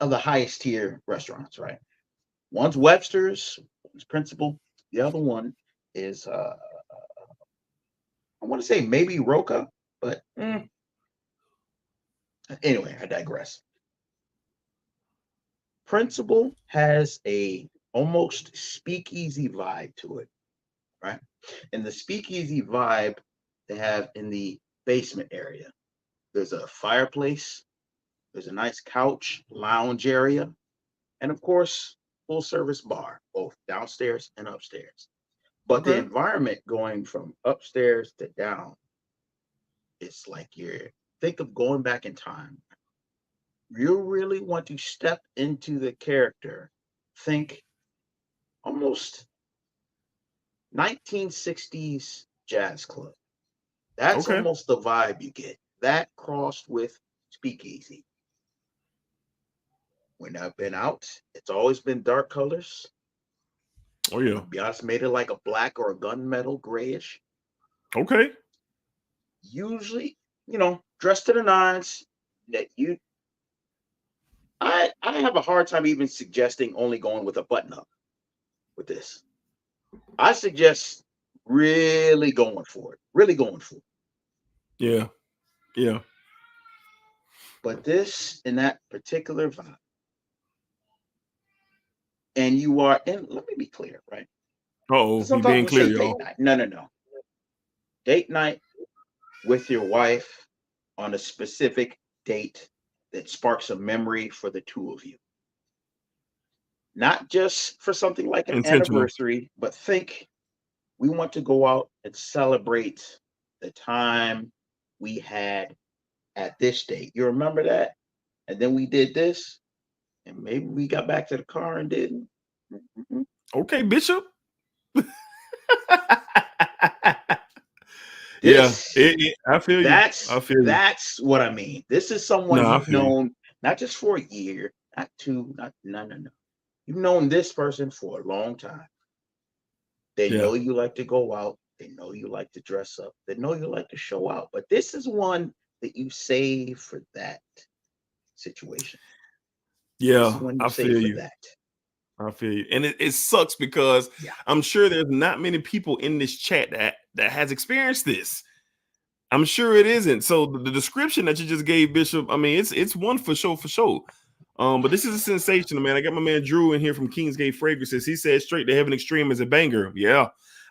of the highest tier restaurants, right? One's Webster's, one's Principle. The other one is I want to say maybe Roca, but anyway, I digress. Principle has a almost speakeasy vibe to it, right? And the speakeasy vibe they have in the basement area. There's a fireplace, there's a nice couch, lounge area, and of course, full service bar, both downstairs and upstairs. But the environment going from upstairs to down, it's like think of going back in time. You really want to step into the character. Think almost 1960s jazz club. That's almost the vibe you get. That crossed with speakeasy. When I've been out, it's always been dark colors. Oh yeah. To be honest, made it like a black or a gunmetal grayish. Okay. Usually, dressed to the nines. That I have a hard time even suggesting only going with a button up with this. I suggest really going for it. Yeah. Yeah. But this in that particular vibe. And you are in, let me be clear, right? You being clear, y'all. No. Date night with your wife on a specific date that sparks a memory for the two of you. Not just for something like an anniversary, but think we want to go out and celebrate the time we had at this date. You remember that? And then we did this, and maybe we got back to the car and didn't. Okay, Bishop. I feel you. That's what I mean. This is someone you've known not just for a year, not 2, no. You've known this person for a long time. They know you like to go out. They know you like to dress up. They know you like to show out. But this is one that you save for that situation. Yeah, I feel you. I feel you. And it sucks because I'm sure there's not many people in this chat that has experienced this. I'm sure it isn't. So the description that you just gave, Bishop, I mean, it's one for sure. But this is a sensation, man. I got my man Drew in here from Kingsgate Fragrances. He said Straight to Heaven Extreme is a banger. Yeah.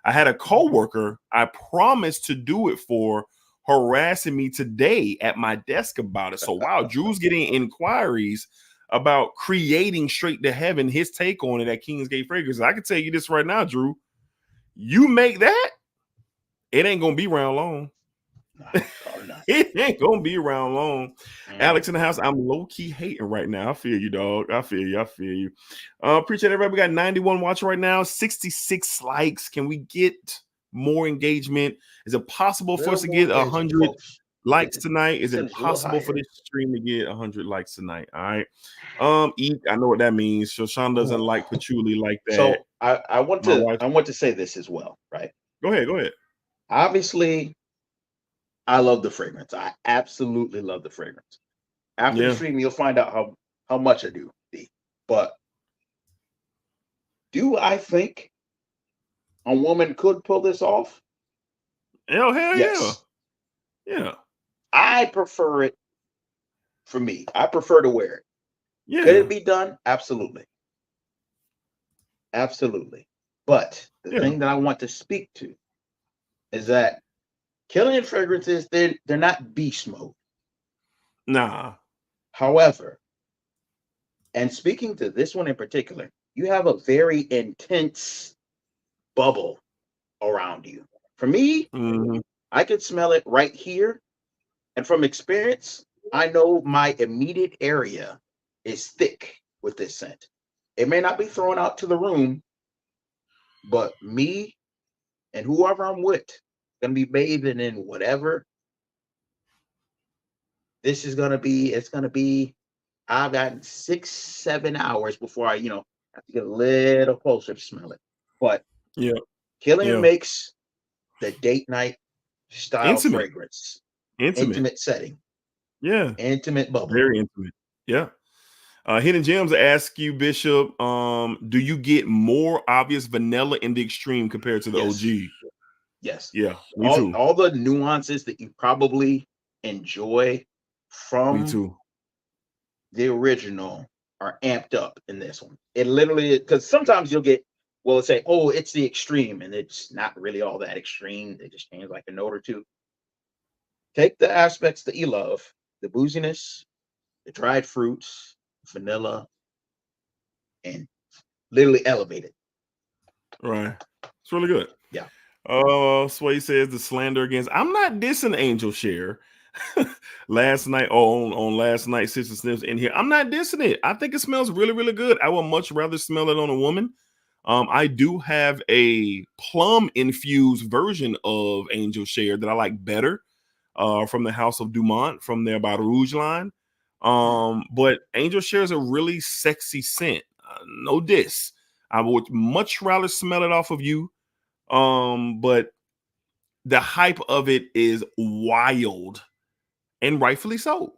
I had a coworker I promised to do it for harassing me today at my desk about it. So wow, Drew's getting inquiries about creating Straight to Heaven, his take on it at Kingsgate Fragrances. I can tell you this right now, Drew. You make that, it ain't gonna be around long. It ain't gonna be around long. Alex in the house, I'm low-key hating right now. I feel you, dog. I feel you. Appreciate everybody. We got 91 watching right now, 66 likes. Can we get more engagement? Is it possible for us to get 100 likes tonight? Is it possible for this stream to get 100 likes tonight? All right. I know what that means. Shoshan doesn't like patchouli like that. So I want to say this as well, right? Go ahead. Obviously, I love the fragrance. I absolutely love the fragrance. After the stream, you'll find out how much I do. But do I think a woman could pull this off? Hell yeah. I prefer it. For me, I prefer to wear it. Yeah. Could it be done? Absolutely. But the thing that I want to speak to is that Killian fragrances, they're not beast mode. Nah. However, and speaking to this one in particular, you have a very intense bubble around you. For me, I could smell it right here. And from experience, I know my immediate area is thick with this scent. It may not be thrown out to the room, but me and whoever I'm with going to be bathing in whatever. It's going to be, I've got 6-7 hours before I, have to get a little closer to smell it. But Killian makes the date night style fragrance. Intimate setting. Yeah. Intimate bubble. Very intimate. Yeah. Hidden Gems ask you, Bishop, do you get more obvious vanilla in the extreme compared to the OG? Yes. Yeah. Me too. All the nuances that you probably enjoy from the original are amped up in this one. It literally, because sometimes you'll get, let's say, oh, it's the extreme, and it's not really all that extreme. They just change like a note or two. Take the aspects that you love, the booziness, the dried fruits, vanilla, and literally elevate it. Right. It's really good. Yeah. Sway says the slander against. I'm not dissing Angel Share. Last night on last night, Sister Sniffs in here. I'm not dissing it. I think it smells really, really good. I would much rather smell it on a woman. I do have a plum infused version of Angel Share that I like better. From the House of Dumont, from their Baton Rouge line. But Angel Share is a really sexy scent. No diss. I would much rather smell it off of you. But the hype of it is wild, and rightfully so.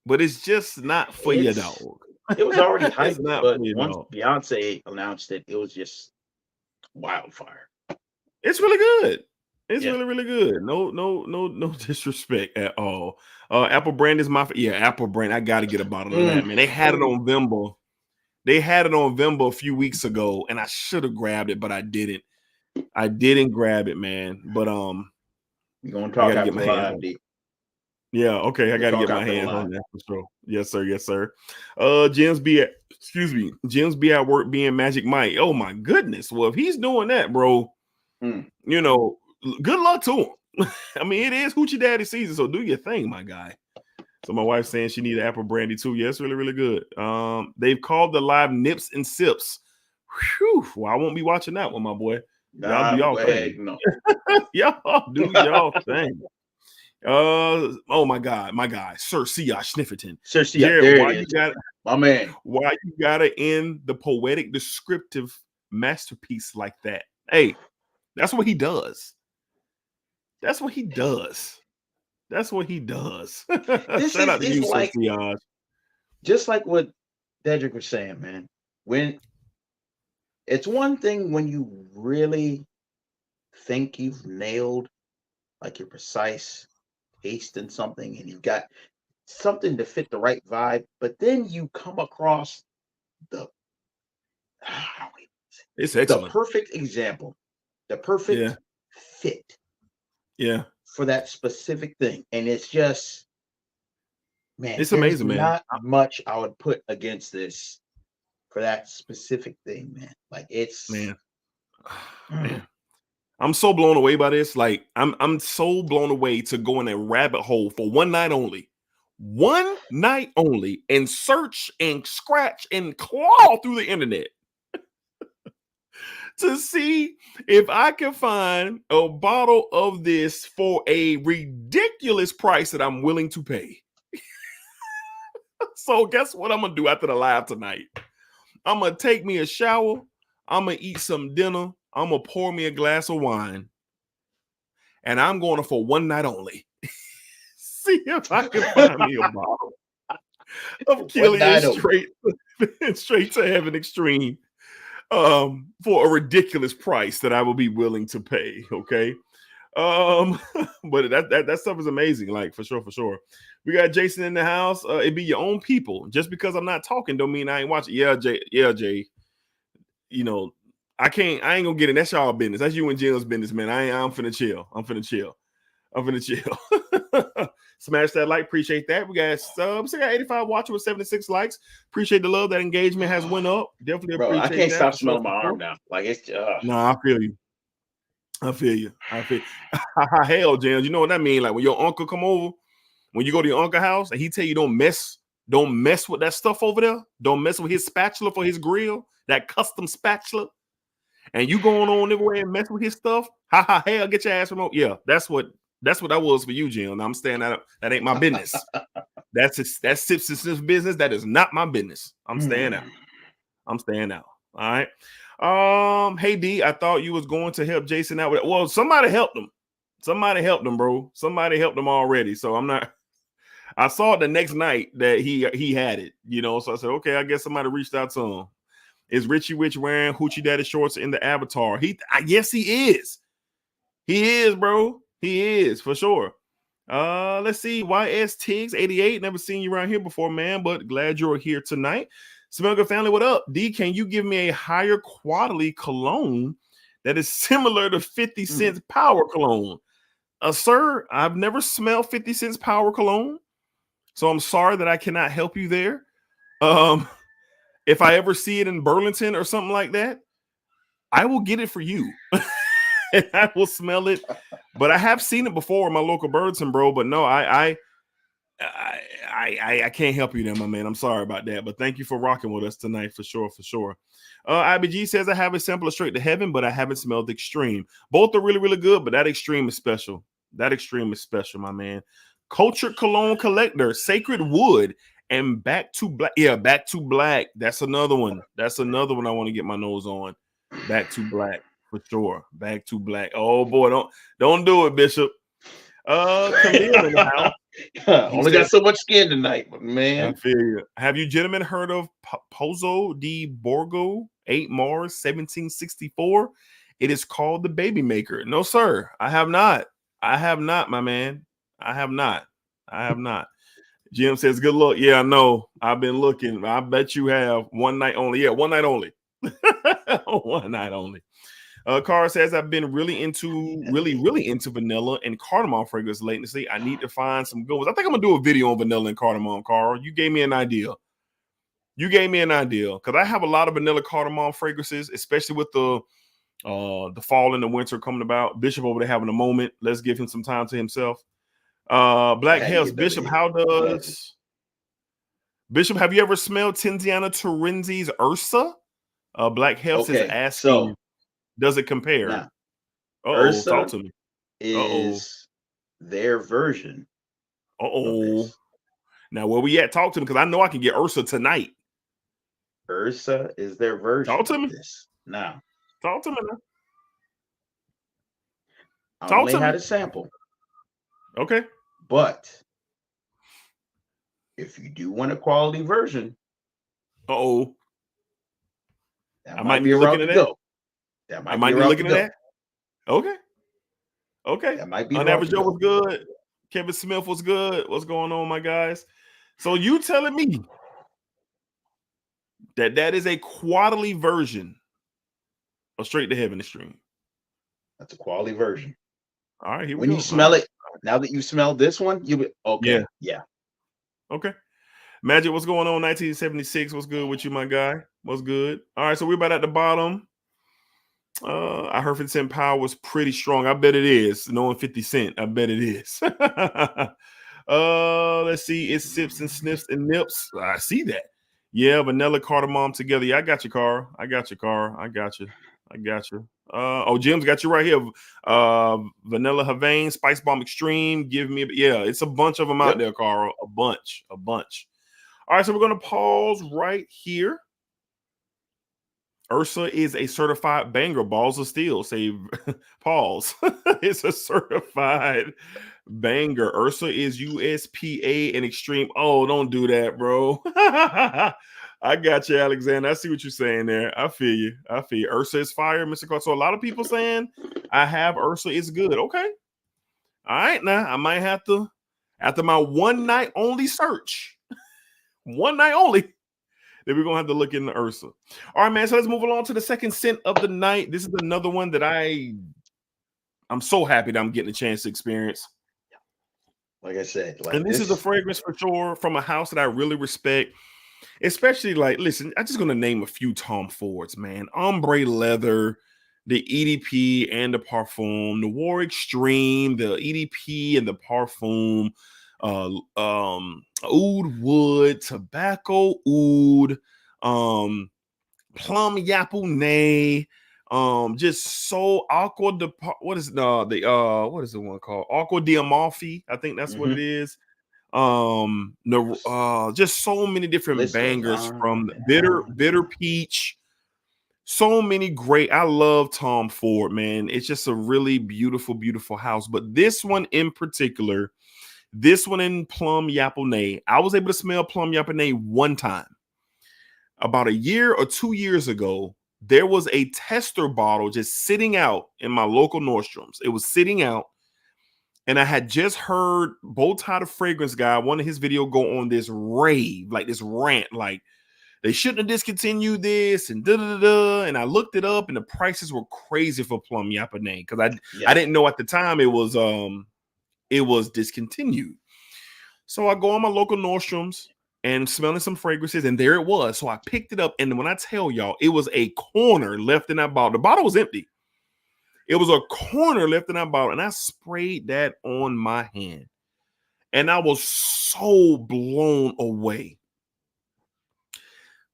But it's just not for your dog. It was already hyped, but once Beyonce announced it, it was just wildfire. It's really good. It's really, really good. No disrespect at all. Apple brand is my Apple brand. I gotta get a bottle of that, man. They had it on Vimba. They had it on Vimba a few weeks ago, and I should have grabbed it, but I didn't. I didn't grab it, man. But you're gonna talk after the live, D. Yeah, okay. I gotta get my hands on that for sure. Yes, sir. Jim's be at work being Magic Mike. Oh my goodness. Well, if he's doing that, bro, good luck to him. I mean, it is Hoochie Daddy season, so do your thing, my guy. So my wife's saying she needs apple brandy too. Yeah, it's really, really good. They've called the live Nips and Sips. Whew, well, I won't be watching that one, my boy. Y'all do y'all thing. No. Y'all do y'all thing. Oh my guy, Sir C.I. Snifferton. Sir C.I. Why you got my man? Why you gotta end the poetic descriptive masterpiece like that? Hey, that's what he does. That's what he does. That's what he does. This Shout out to is you, Sir like Siage. just like what Dedrick was saying, man. When it's one thing when you really think you've nailed like your precise taste in something and you've got something to fit the right vibe, but then you come across the It's the excellent. perfect example, the perfect Yeah. fit Yeah. for that specific thing. And it's just, man, It's there's amazing, man. not much I would put against this for that specific thing, man. Like it's Man. Man. I'm so blown away by this. Like, I'm so blown away to go in a rabbit hole for one night only. One night only, and search and scratch and claw through the internet to see if I can find a bottle of this for a ridiculous price that I'm willing to pay. So guess what I'm gonna do after the live tonight? I'm gonna take me a shower. I'm gonna eat some dinner. I'm gonna pour me a glass of wine, and I'm going for one night only. See if I can find me a bottle of Killian straight to heaven extreme for a ridiculous price that I will be willing to pay. Okay. But that stuff is amazing, like for sure. We got Jason in the house. It be your own people. Just because I'm not talking don't mean I ain't watching. Yeah, Jay. You know, I ain't gonna get in. That's y'all business. That's you and Jim's business, man. I'm finna chill. I'm finna chill. Smash that like, appreciate that. We got subs. I got 85 watching with 76 likes. Appreciate the love. That engagement has went up. Definitely bro, appreciate I can't that. stop smelling my arm now. Like it's Nah, I feel you. Hell, James, you know what that mean? Like when your uncle come over, when you go to your uncle's house and he tell you don't mess with that stuff over there. Don't mess with his spatula for his grill, that custom spatula. And you going on everywhere and mess with his stuff. Hell, get your ass remote. Yeah, that's what that was for you, Jim. I'm staying out of that. Ain't my business. That's Sips' business. That is not my business. I'm staying out. All right. Hey D, I thought you was going to help Jason out with it. Well, somebody helped him. Bro. Somebody helped him already. So I'm not. I saw it the next night that he had it, you know. So I said, okay, I guess somebody reached out to him. Is Richie Rich wearing Hoochie Daddy shorts in the avatar? Yes, he is. He is, bro. He is for sure. Let's see. YS Tiggs 88. Never seen you around here before, man, but glad you're here tonight. Smell Good family, what up? D, can you give me a higher quality cologne that is similar to 50 Cent's Power Cologne? Sir, I've never smelled 50 Cent's Power Cologne, so I'm sorry that I cannot help you there. If I ever see it in Burlington or something like that, I will get it for you. And I will smell it. But I have seen it before in my local Burlington, bro. But no, I can't help you there, my man. I'm sorry about that. But thank you for rocking with us tonight for sure. IBG says I have a sample of Straight to Heaven, but I haven't smelled Extreme. Both are really, really good, but that Extreme is special. My man. Cultured Cologne Collector, Sacred Wood, and Back to Black. Yeah, Back to Black. That's another one. I want to get my nose on. Back to Black for sure. Back to Black. Oh boy, don't do it, Bishop. Kilian in the house. Only got so much skin tonight, but man. I feel you. Have you gentlemen heard of Pozo di Borgo 8 Mars 1764? It is called the Baby Maker. No, sir. I have not, my man. I have not. Jim says, good luck. Yeah, I know. I've been looking. I bet you have. One night only. Yeah, one night only. One night only. Cara says, I've been really into vanilla and cardamom fragrance lately. I need to find some good ones. I think I'm going to do a video on vanilla and cardamom, Cara. You gave me an idea. Because I have a lot of vanilla cardamom fragrances, especially with the fall and the winter coming about. Bishop over there having a moment. Let's give him some time to himself. Black Hells, Bishop, Bishop, have you ever smelled Tiziana Terenzi's Ursa? Black Hells is asking, does it compare? Now, Ursa talk to me. Is their version. Now where we at? Talk to me, because I know I can get Ursa tonight. Ursa is their version. Talk to me. Now, talk to me now. I Talk only to had me. a sample. Okay. But if you do want a quality version, Uh-oh. that I might might be be a route looking to at that. go. That I might be might a be route to looking at go. that. Okay. Okay. That might be the route Unaverage to Joe go. was good. Kevin Smith was good. What's going on, my guys? So you telling me that is a quarterly version of Straight to Heaven stream? That's a quality version. All right, here we When go. you smell it, now that you smell this one, you'll be okay. Yeah. Okay. Magic, what's going on? 1976. What's good with you, my guy? What's good? All right, so we're about at the bottom. I heard 50 Cent Power was pretty strong. I bet it is. Knowing 50 Cent, I bet it is. Let's see. It sips and sniffs and nips. I see that. Yeah, vanilla cardamom together. Yeah, I got you, Carl. I got you, Carl. I got you. I got you. Oh, Jim's got you right here. Vanilla Havane, Spice Bomb Extreme. Give me yeah, it's a bunch of them out there, Carl. A bunch. All right, so we're gonna pause right here. Ursa is a certified banger. Balls of Steel. Say pause. It's a certified banger. Ursa is USPA and extreme. Oh, don't do that, bro. I got you, Alexander. I see what you're saying there. I feel you. Ursa is fire, Mr. Clark. So a lot of people saying I have Ursa is good. Okay. All right, now I might have to, after my one night only search, one night only, then we're gonna have to look into Ursa. All right, man. So let's move along to the second scent of the night. This is another one that I'm so happy that I'm getting a chance to experience. Like I said, like and this is a fragrance for sure from a house that I really respect. Especially like, listen, I'm just gonna name a few Tom Fords, man. Ombre Leather, the EDP and the Parfum, the War Extreme, the EDP and the Parfum, Oud Wood, Tobacco Oud, Plum Yapone, just so Aqua de what is what is the one called? Aqua di Amalfi, I think that's what it is. Just so many different bangers from bitter peach. So many great. I love Tom Ford, man. It's just a really beautiful house. But this one in particular, this one in Plum Yapone, I was able to smell Plum Yapone one time. About a year or 2 years ago, there was a tester bottle just sitting out in my local Nordstrom's. It was sitting out. And I had just heard Bowtie the Fragrance Guy, one of his videos, go on this rave, like this rant, like they shouldn't have discontinued this and da-da-da-da. And I looked it up and the prices were crazy for Plum Yapone because I didn't know at the time it was discontinued. So I go on my local Nordstrom's and smelling some fragrances, and there it was. So I picked it up, and when I tell y'all, it was a corner left in that bottle. The bottle was empty. It was a corner left in that bottle, and I sprayed that on my hand. And I was so blown away.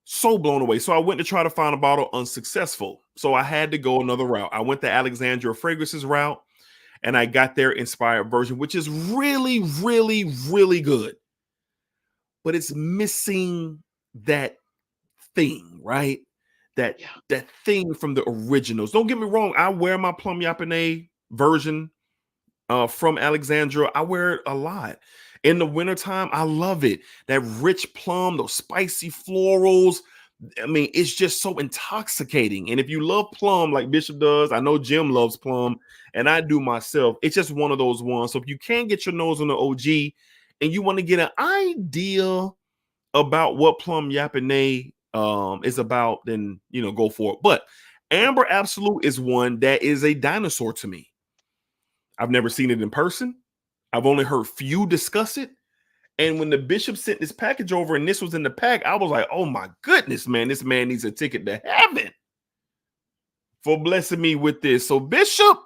So blown away. So I went to try to find a bottle, unsuccessful. So I had to go another route. I went the Alexandria Fragrances route, and I got their inspired version, which is really good. But it's missing that thing, right? That thing from the originals. Don't get me wrong. I wear my Plum Yapone version from Alexandria. I wear it a lot. In the wintertime, I love it. That rich plum, those spicy florals. I mean, it's just so intoxicating. And if you love plum like Bishop does, I know Jim loves plum, and I do myself. It's just one of those ones. So if you can't get your nose on the OG and you want to get an idea about what Plum Yapone is about, then go for it. But Amber Absolute is one that is a dinosaur to me. I've never seen it in person. I've only heard few discuss it. And when the Bishop sent this package over and this was in the pack, I was like, oh my goodness, man, this man needs a ticket to heaven for blessing me with this. So Bishop,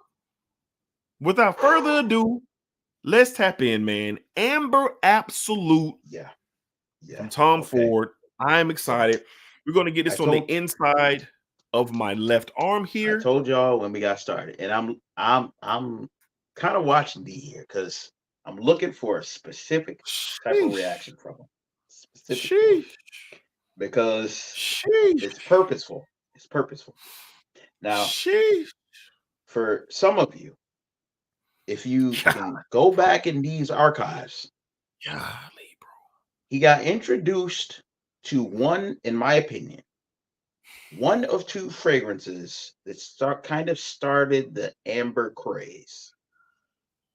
without further ado, let's tap in, man. Amber Absolute. Yeah. From Tom Ford. I'm excited. We're going to get this on the inside of my left arm here. I told y'all when we got started, and I'm kind of watching D here because I'm looking for a specific type of reaction from him. Specific because it's purposeful. It's purposeful. Now, for some of you, if you can go back in these archives, golly, bro. He got introduced to one, in my opinion, one of two fragrances that kind of started the amber craze,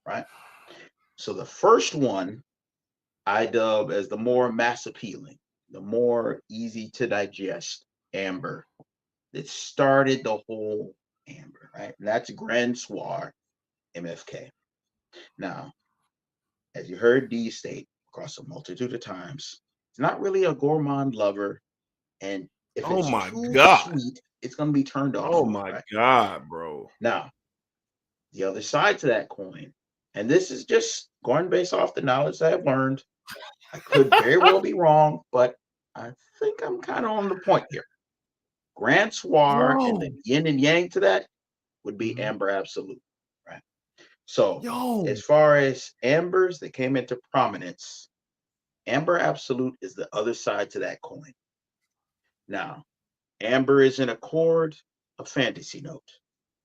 right? So the first one I dub as the more mass appealing, the more easy to digest amber that started the whole amber, right? And that's Grand Soir MFK. Now, as you heard D state across a multitude of times, it's not really a gourmand lover. And if Oh it's my too God. sweet, it's going to be turned off. Oh my right? God, bro. Now, the other side to that coin, and this is just going based off the knowledge that I've learned. I could very well be wrong, but I think I'm kind of on the point here. Grand Soir and the yin and yang to that would be Amber Absolute, right? So, as far as ambers that came into prominence, Amber Absolute is the other side to that coin. Now, amber is an accord, a fantasy note.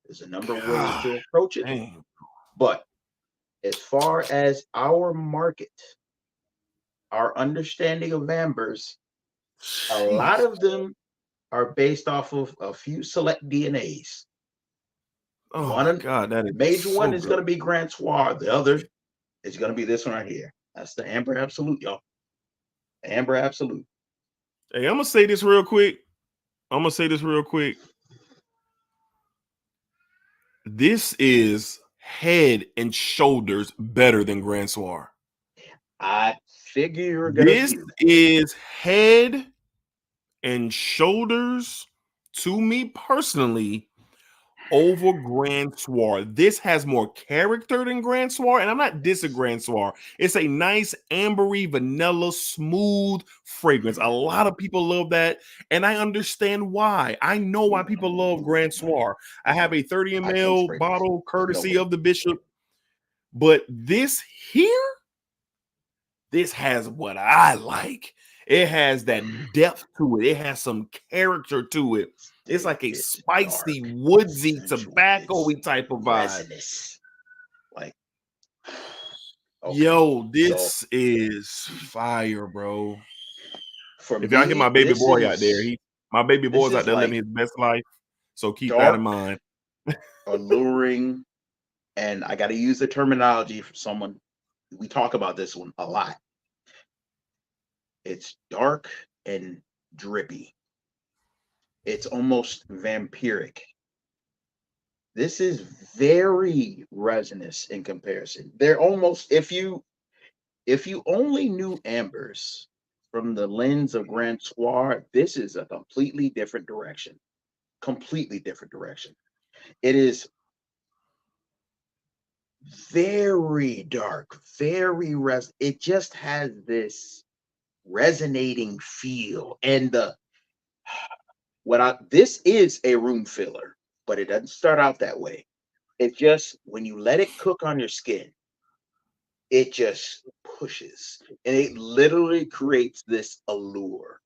There's a number of ways to approach it. Dang. But as far as our market, our understanding of ambers, a lot of them are based off of a few select DNAs. Oh my God, that is major so one is good. going to be Grand Soir. The other is going to be this one right here. That's the Amber Absolute, y'all. Amber Absolute. Hey, I'm gonna say this real quick. This is head and shoulders better than Grand Soir. I figure you're gonna. This is head and shoulders, to me personally, over Grand Soir. This has more character than Grand Soir, and I'm not dissing Grand Soir. It's a nice ambery, vanilla, smooth fragrance. A lot of people love that, and I understand why. I know why people love Grand Soir. I have a 30 ml bottle courtesy of the Bishop, but this here, this has what I like. It has that depth to it. It has some character to it. It's like a spicy, woodsy, tobacco-y type of vibe. Resinous. Like, okay. Yo, this is fire, bro. For if y'all get my baby boy out there, my baby boy's out there like living his best life. So keep that in mind. Alluring, and I got to use the terminology for someone. We talk about this one a lot. It's dark and drippy. It's almost vampiric. This is very resinous in comparison. They're almost, if you only knew ambers from the lens of Grand Soir, this is a completely different direction. Completely different direction. It is very dark, very it just has this resonating feel. And this is a room filler, but it doesn't start out that way. It just, when you let it cook on your skin, it just pushes, and it literally creates this allure.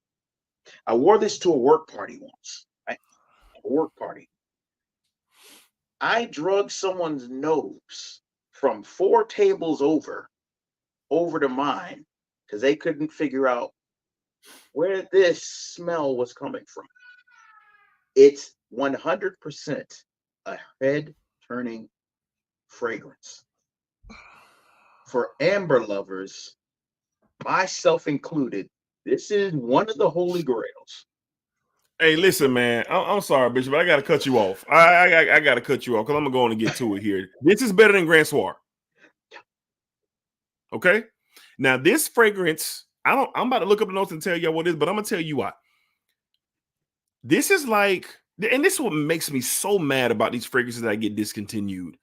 I wore this to a work party once, right? A work party. I drugged someone's nose from 4 tables over to mine because they couldn't figure out where this smell was coming from. It's 100% a head-turning fragrance. For amber lovers, myself included, this is one of the holy grails. Hey, listen, man. I'm sorry, Bishop, but I got to cut you off. I got to cut you off because I'm going to go on and get to it here. This is better than Grand Soir. Okay? Now, this fragrance, I'm about to look up the notes and tell y'all what it is, but I'm going to tell you why. This is like, and this is what makes me so mad about these fragrances that I get discontinued.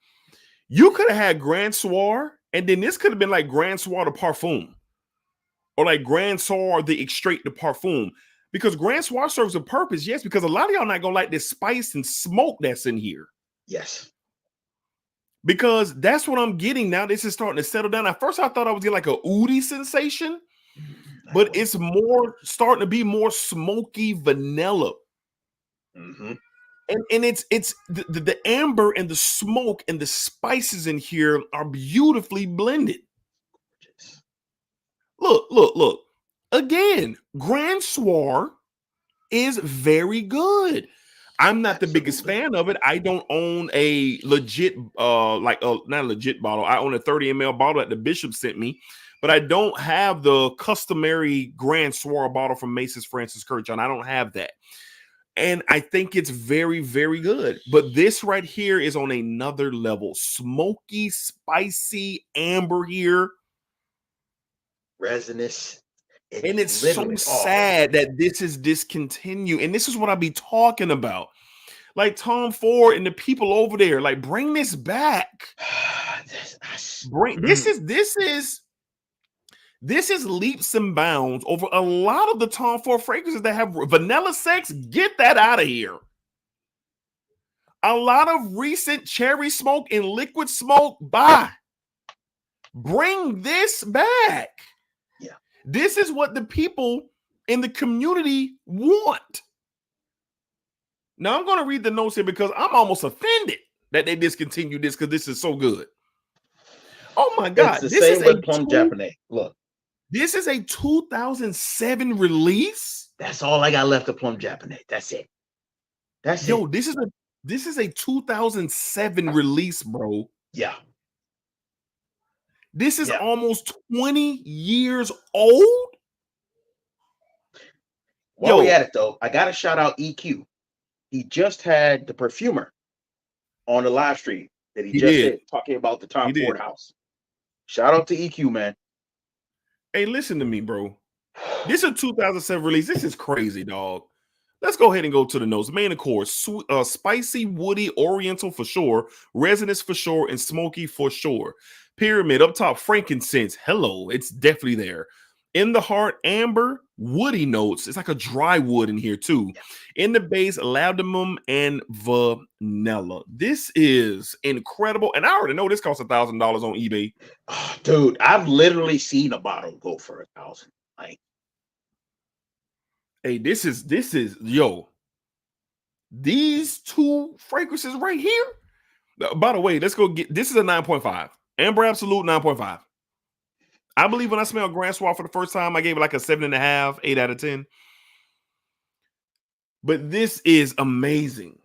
You could have had Grand Soir, and then this could have been like Grand Soir de Parfum, or like Grand Soir the Extrait de Parfum, because Grand Soir serves a purpose, yes, because a lot of y'all not gonna like this spice and smoke that's in here. Yes. Because that's what I'm getting now. This is starting to settle down. At first, I thought I was getting like a oody sensation, but it's more starting to be more smoky vanilla. Mm-hmm. And it's the amber and the smoke and the spices in here are beautifully blended. Look. Again, Grand Soir is very good. I'm not the biggest fan of it. I don't own a legit, not a legit bottle. I own a 30 ml bottle that the bishop sent me, but I don't have the customary Grand Soir bottle from Macy's Francis Kirkjohn. I don't have that. And I think it's very, very good. But this right here is on another level. Smoky, spicy amber here. Resinous. And it's so sad that this is discontinued. And this is what I be talking about. Like Tom Ford and the people over there, like bring this back. This is leaps and bounds over a lot of the Tom Ford fragrances that have vanilla sex. Get that out of here. A lot of recent cherry smoke and liquid smoke. Bye. Bring this back. Yeah. This is what the people in the community want. Now I'm going to read the notes here because I'm almost offended that they discontinued this because this is so good. Oh my God. It's the same with Plum Japanese. Look. This is a 2007 release. That's all I got left of Plum Japanese. That's it. This is a 2007 release, bro. Yeah. This is almost 20 years old. While we at it though, I gotta shout out EQ. He just had the perfumer on the live stream that he just did talking about the Tom Ford house. Shout out to EQ, man. Hey, listen to me, bro. This is a 2007 release. This is crazy, dog. Let's go ahead and go to the notes. Main accord, spicy, woody, oriental for sure, resinous for sure, and smoky for sure. Pyramid up top, frankincense. Hello, it's definitely there. In the heart, amber, woody notes. It's like a dry wood in here too. In the base, laudamum and vanilla. This is incredible. And I already know this costs $1,000 on eBay. Oh, dude, I've literally seen a bottle go for $1,000. Like, hey, this is yo. These two fragrances right here. By the way, let's go get this is a 9.5. Amber Absolute 9.5. I believe when I smelled Grand Soir for the first time, I gave it like a 7.5, 8 out of 10. But this is amazing.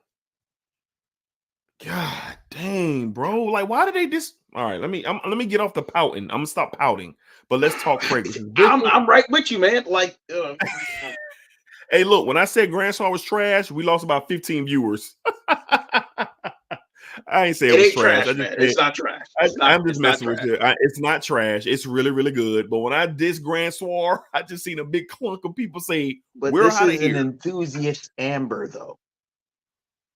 God dang, bro. Like, why did they just all right? Let me get off the pouting. I'm gonna stop pouting, but let's talk fragrances. I'm right with you, man. Like hey, look, when I said Grand Soir was trash, we lost about 15 viewers. I ain't say it was trash. It's not trash. I'm just messing with you. It's not trash. It's really, really good. But when I diss Grand Soir, I just seen a big clunk of people say, but we're this is an enthusiast amber, though.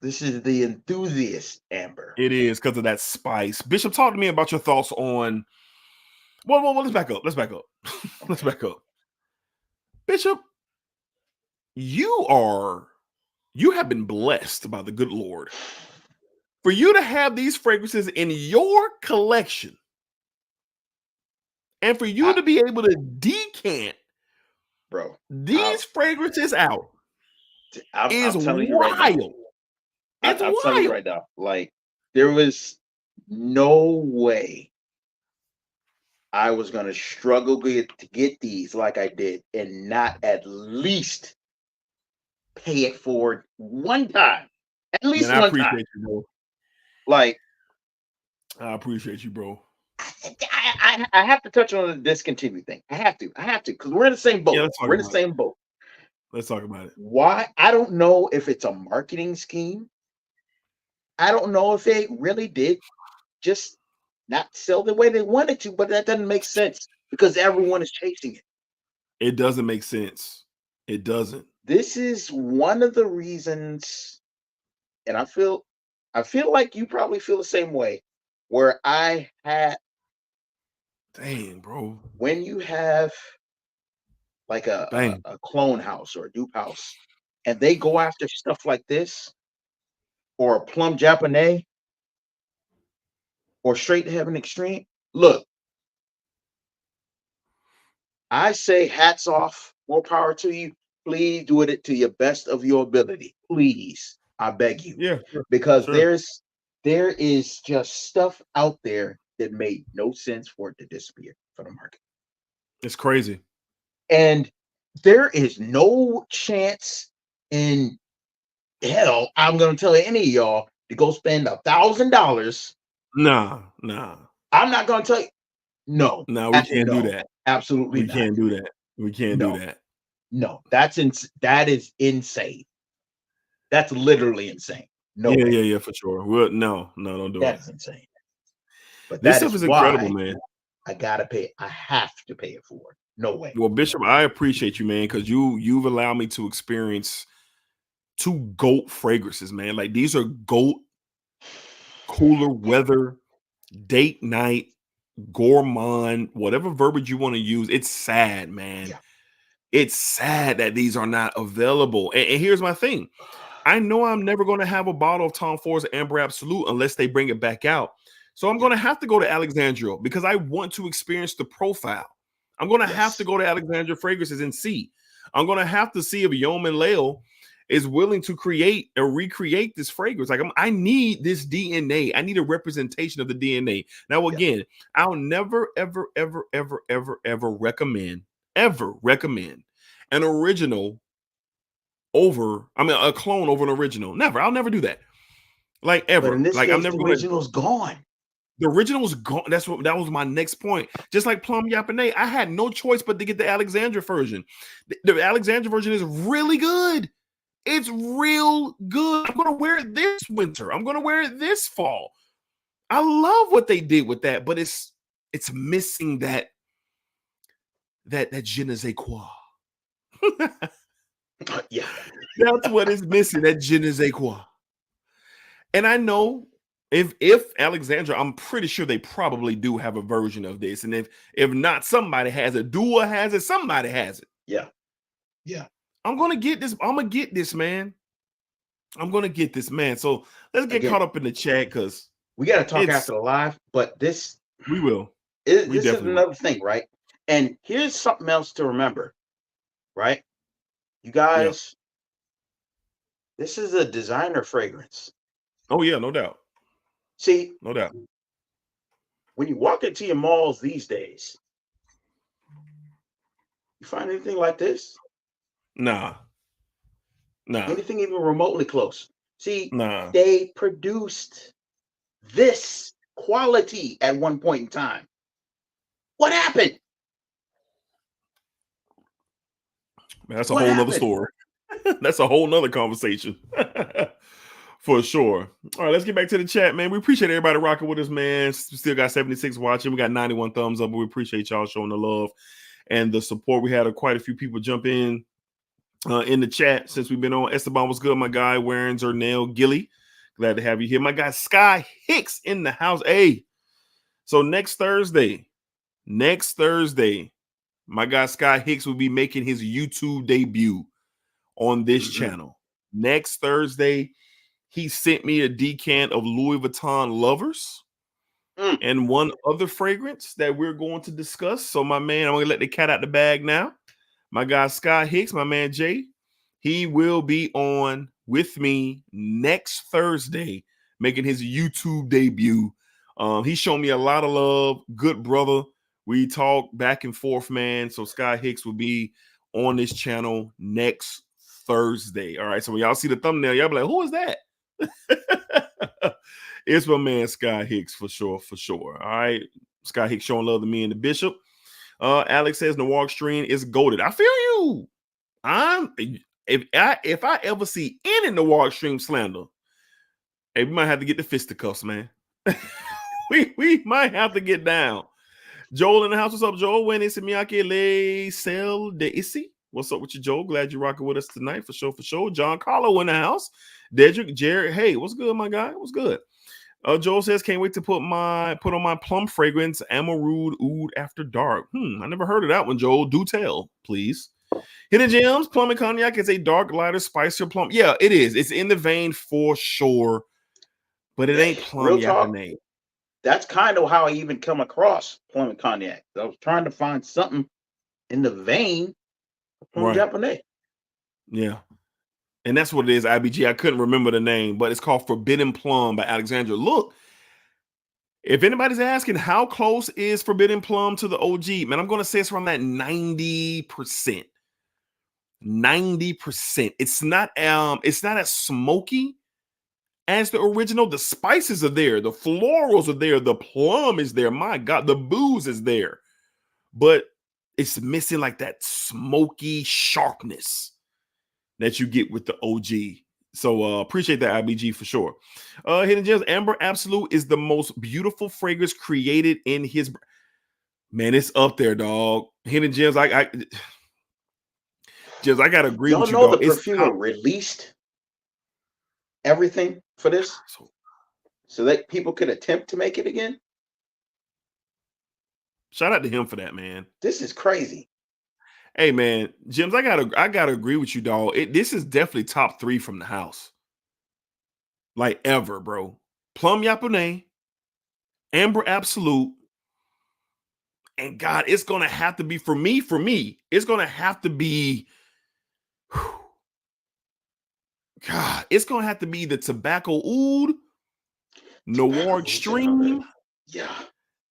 This is the enthusiast amber. It is because of that spice. Bishop, talk to me about your thoughts on. Well, let's back up. Let's back up. Bishop, you have been blessed by the good Lord. For you to have these fragrances in your collection and for you to be able to decant these fragrances out is wild. I'm telling you right now, like there was no way I was going to struggle to get these like I did and not at least pay it forward one time. At least one time. You, bro. Like, I appreciate you, bro. I have to touch on the discontinued thing. I have to, because we're in the same boat. We're in the same boat. Let's talk about it. Why? I don't know if it's a marketing scheme. I don't know if they really did just not sell the way they wanted to, but that doesn't make sense because everyone is chasing it. It doesn't make sense. It doesn't. This is one of the reasons, and I feel like you probably feel the same way, where I had. Dang, bro. When you have like a clone house or a dupe house, and they go after stuff like this, or a Plum Japanese, or Straight to Heaven Extreme, look, I say hats off, more power to you. Please do it to your best of your ability. Please. I beg you. Yeah, Because sure. there is just stuff out there that made no sense for it to disappear from the market. It's crazy. And there is no chance in hell I'm gonna tell any of y'all to go spend $1,000. Nah. I'm not gonna tell you. No, No, we can't do no, that. absolutely We not. can't do that. We can't do No, that. no, that is insane. That's literally insane. No way. Yeah, for sure. No, don't do That it. is insane. But This that stuff is is incredible, why man. I gotta pay. I have to pay it forward. No way. Well, Bishop, I appreciate you, man, because you've allowed me to experience 2 GOAT fragrances, man. Like these are GOAT cooler weather, date night, gourmand, whatever verbiage you want to use. It's sad, man. Yeah. It's sad that these are not available. And here's my thing. I know I'm never going to have a bottle of Tom Ford's Amber Absolute unless they bring it back out. So I'm going to have to go to Alexandria because I want to experience the profile. I'm going to have to go to Alexandria Fragrances and see. I'm going to have to see if Yeoman Lale is willing to create or recreate this fragrance. Like I need this DNA. I need a representation of the DNA. Now, again, I'll never, ever recommend an original over, a clone over an original. Never. I'll never do that. Like ever. But in this like case, I'm never the original's gone. The original was gone. That was my next point. Just like Plum Yapane, I had no choice but to get the Alexandria version. The Alexandria version is really good. It's real good. I'm gonna wear it this winter. I'm gonna wear it this fall. I love what they did with that, but it's missing that je ne sais quoi. Yeah, that's what it's missing. That je ne sais quoi. And I know if Alexandria, I'm pretty sure they probably do have a version of this. And if not, somebody has it. Dua has it. Somebody has it. Yeah. I'm gonna get this. I'm gonna get this, man. I'm gonna get this, man. So let's get caught up in the chat because we got to talk after the live. But this we will. This is another thing, right? And here's something else to remember, right? You guys, this is a designer fragrance. Oh yeah, no doubt. See, no doubt. When you walk into your malls these days, you find anything like this? Nah. Anything even remotely close? See, nah. They produced this quality at one point in time. What happened? Man, that's a whole nother story. That's a whole nother conversation. For sure. All right, let's get back to the chat, man. We appreciate everybody rocking with us, man. Still got 76 watching. We got 91 thumbs up, but we appreciate y'all showing the love and the support. We had quite a few people jump in the chat since we've been on. Esteban was good, my guy. Warren Zernell Gilly. Glad to have you here. My guy Sky Hicks in the house. Hey, so next Thursday, my guy Sky Hicks will be making his YouTube debut on this channel. Next Thursday, he sent me a decant of Louis Vuitton Lovers and one other fragrance that we're going to discuss. So, my man, I'm going to let the cat out the bag now. My guy Sky Hicks, my man Jay, he will be on with me next Thursday making his YouTube debut. He showed me a lot of love. Good brother. We talk back and forth, man. So Sky Hicks will be on this channel next Thursday. All right. So when y'all see the thumbnail, y'all be like, who is that? It's my man Sky Hicks for sure. All right. Sky Hicks showing love to me and the Bishop. Alex says Noir Extreme is goated. I feel you. If I ever see any Noir Extreme slander, hey, we might have to get the fisticuffs, man. we might have to get down. Joel in the house. What's up, Joel? When is Miyake Le Sel de Issy? What's up with you, Joel? Glad you're rocking with us tonight for sure. John Carlo in the house. DEDRICKHJR. Hey, what's good, my guy? What's good? Joel says, can't wait to put on my plum fragrance, Amarud Oud After Dark. I never heard of that one, Joel. Do tell, please. Hidden Gems, Plum and Cognac is a dark, lighter, spicier plum. Yeah, it is. It's in the vein for sure, but it ain't Plum Yapane. That's kind of how I even come across Plum and Cognac. I was trying to find something in the vein of Plum Yapane. Yeah. And that's what it is, IBG. I couldn't remember the name, but it's called Forbidden Plum by Alexandra. Look, if anybody's asking how close is Forbidden Plum to the OG, man, I'm going to say it's around that 90%. 90%. It's not as smoky as the original. The spices are there, the florals are there, the plum is there. My God, the booze is there, but it's missing like that smoky sharpness that you get with the OG. So appreciate that, IBG, for sure. Hidden Gems, Amber Absolute is the most beautiful fragrance created in his. Man, it's up there, dog. Hidden Gems, I gotta agree with you, Y'all know dog. the perfumer released everything for this, so that people could attempt to make it again. Shout out to him for that, man. This is crazy. Hey, man, Jims, I gotta agree with you, dog. This is definitely top 3 from the house, like ever, bro. Plum Yapone, Amber Absolute, and God, it's gonna have to be for me. It's gonna have to be. God, it's gonna have to be the Tobacco Oud, Noir Extreme. Yeah.